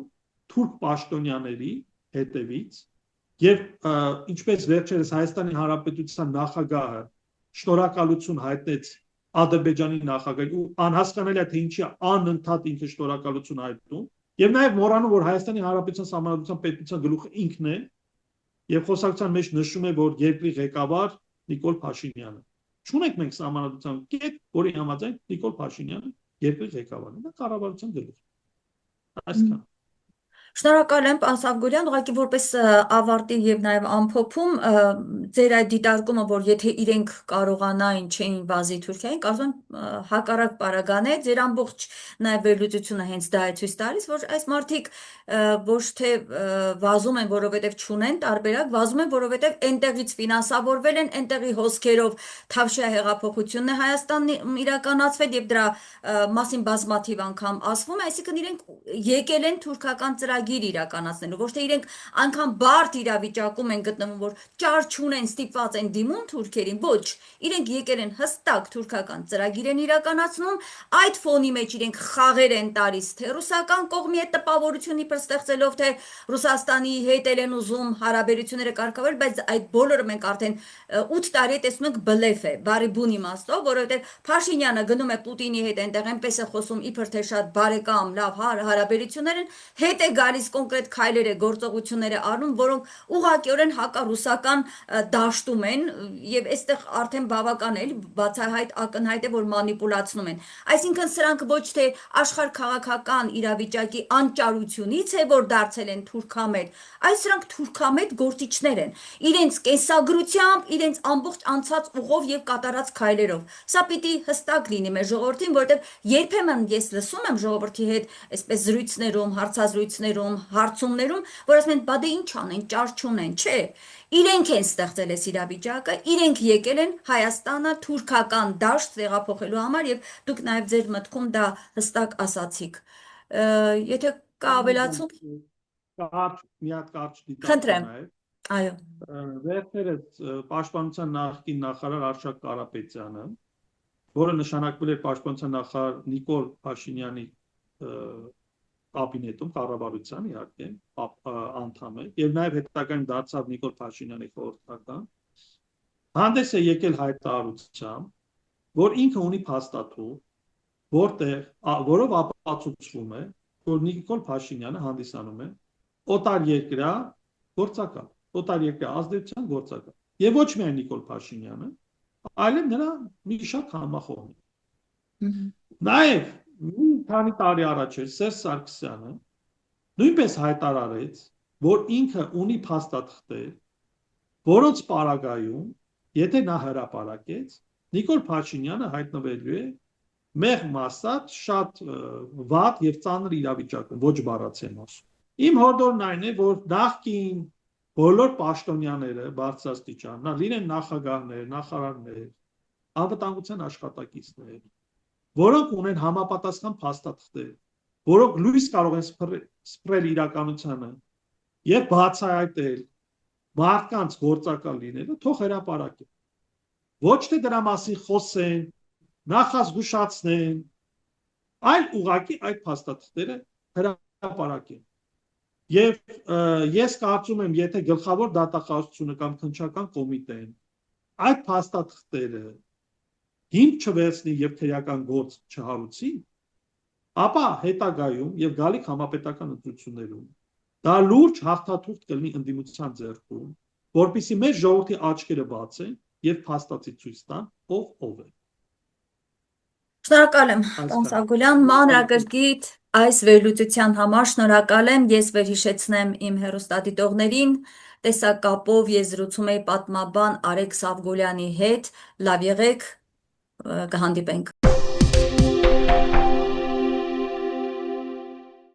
թուրք պաշտոնյաների հետևից եւ ինչպես վերջերս Հայաստանի Հանրապետության նախագահը շնորհակալություն հայտնեց Ադրբեջանի նախագահին ու անհասկանալի է թե ինչի անընդհատ ինքը շնորհակալություն հայտնում եւ նաեւ մոռանում որ Հայաստանի Հանրապետության Սահմանադրության պետության գլուխը ինքն է եւ խոսակցության մեջ նշում է որ երկրի ղեկավար Նիկոլ Փաշինյանը չունենք մենք Սահմանադրության կետ որի համաձայն Նիկոլ Փաշինյանը երկրի ղեկավարն է դա կառավարության գլուխ այսքան Շնորհակալ եմ, պարոն Սավգորյան, ուղղակի որպես ավարտի եւ նաեւ ամփոփում ձեր այդ դիտարկումը, որ եթե իրենք կարողանային չէին վազի Թուրքիային, կարծում եմ հակառակ պարագան է, ձեր ամբողջ նաեւ վերլուծությունը հենց դա է ցույց տալիս, որ այս մարդիկ ոչ թե վազում են, որովհետեւ չունեն տարբերակ, վազում են, որովհետեւ այնտեղից ֆինանսավորվել են, այնտեղի հոսքերով Թավշյա հեղափոխությունն է Հայաստանում իրականացվել եւ դրա մասին բազմաթիվ անգամ ասվում է, այսինքն իրենք եկել են թուրքական ծրագիր իրականացնելու, ոչ թե իրենք անգամ բարդ իրավիճակում են գտնվում, որ ճար չունեն, ստիպված են դիմում թուրքերին, ոչ, իրենք եկել են հստակ թուրքական ծրագիր են իրականացնում, այդ ֆոնի մեջ իրենք խաղեր են տալիս, թե ռուսական կողմի հետ տպավորություն իբր ստեղծելով, թե Ռուսաստանի հետ են ուզում հարաբերությունները կարգավորել, բայց այդ բոլորը մենք արդեն 8 տարի տեսնում ենք բլեֆ է, բարի բուն իմաստով, որովհետև Փաշինյանը գնում է Պուտինի հետ այնտեղ այնպես է խոսում իբր թե շատ բարեկամ, լավ հարաբերություններ են, հետ է գալիս կոնկրետ քայլեր է, գործողություններ է առնում, որոնք ուղղակիորեն հակառուսական դաշտում են եւ այստեղ արդեն բավական է, բացահայտ ակնհայտ է, որ մանիպուլացնում են։ Այսինքն սրանք ոչ թե աշխարհ քաղաքական իրավիճակի անճարությունից է, որ դարձել են թուրքամետ, այլ սրանք թուրքամետ գործիչներ են։ Իրենց կենսագրությամբ, իրենց ամբողջ անցած ուղով եւ կատարած քայլերով։ Սա պիտի հստակ լինի մեր ժողովրդին, որովհետեւ երբեմն ես լսում եմ ժողովրդի հետ այսպես զրույցներում, հարցազրույցներում, հարցումներում, որ ասում են՝ «Բա դե ինչ անեն, ճար չունեն»։ Չէ, իրենք են ստեղծել այս իրավիճակը, իրենք եկել են Հայաստանը թուրքական դաշտ տեղափոխելու համար եւ դուք նաեւ ձեր մտքում դա հստակ ասացիք։ Եթե կա ավելացում, մի հատ կարճ դիտարկում խնդրեմ։ է Այո։ Վերջերս Պաշտպանության նախկին նախարար Արշակ Կարապետյանը, որը նշանակվել է Պաշտպանության նախարար Նիկոլ Փաշինյանի կաբինետում, կառավարության իհարկե, անդամ է, եւ նաեւ հետագայում դարձավ Նիկոլ Փաշինյանի խորհրդական, հանդես է եկել հայտարարությամբ, որ ինքը ունի փաստաթուղթ, որով ապացուցվում է, որ Նիկոլ Փաշինյանը հանդիսանում է օտար երկրյա գործակալ, օտար երկրյա ազդեցության գործակալ։ Եվ ոչ միայն Նիկոլ Փաշինյանը, այլև նրա մի շատ համախոհն։ Նաև մի քանի տարի առաջ Սերժ Սարգսյանը նույնպես հայտարարեց, որ ինքը ունի փաստաթղթեր, որոնց պարագայում, եթե նա հրապարակեց, Նիկոլ Փաշինյանը հայտնվելու է մեղմ ասած շատ վատ եւ ծանր իրավիճակում, ոչ բառացեմ ասում։ Իմ հորդորն այն է, որ նախկին բոլոր պաշտոնյաները բարձրաստիճան, լինեն նախագահներ, նախարարներ, անվտանգության աշխատակիցներ, որոնք ունեն համապատասխան փաստաթղթեր, որոնք լույս կարող են սփռել իրականությանը եւ բացահայտել մարդկանց գործակալ լինելը, թող հրապարակեն։ Ոչ թե դրա մասին խոսեն, նախազգուշացնեն, այլ ուղղակի այդ փաստաթղթերը հրապարակեն։ Եվ ես կարծում եմ, եթե գլխավոր դատախազությունը կամ քննչական կոմիտեն այդ փաստաթղթերը հիմք չվերցնի եւ քրեական գործ չհարուցի, ապա հետագայում եւ գալիք համապետական ընտրություններում դա լուրջ հաղթաթուղթ կլինի ընդդիմության ձեռքում, որպեսզի մեր ժողովրդի աչքերը բացեն եւ փաստացի ցույց տան ով է։ Շնորհակալ եմ, պարոն Սարգսյան, մանրակրկիտ այս վերլուծության համար շնորհակալ եմ, ես վերհիշեցնեմ իմ հեռուստադիտողներին, տեսակապով ես զրուցում էի պատմաբան Արեգ Սավգոլյանի հետ, լավ եղեք, կհանդիպենք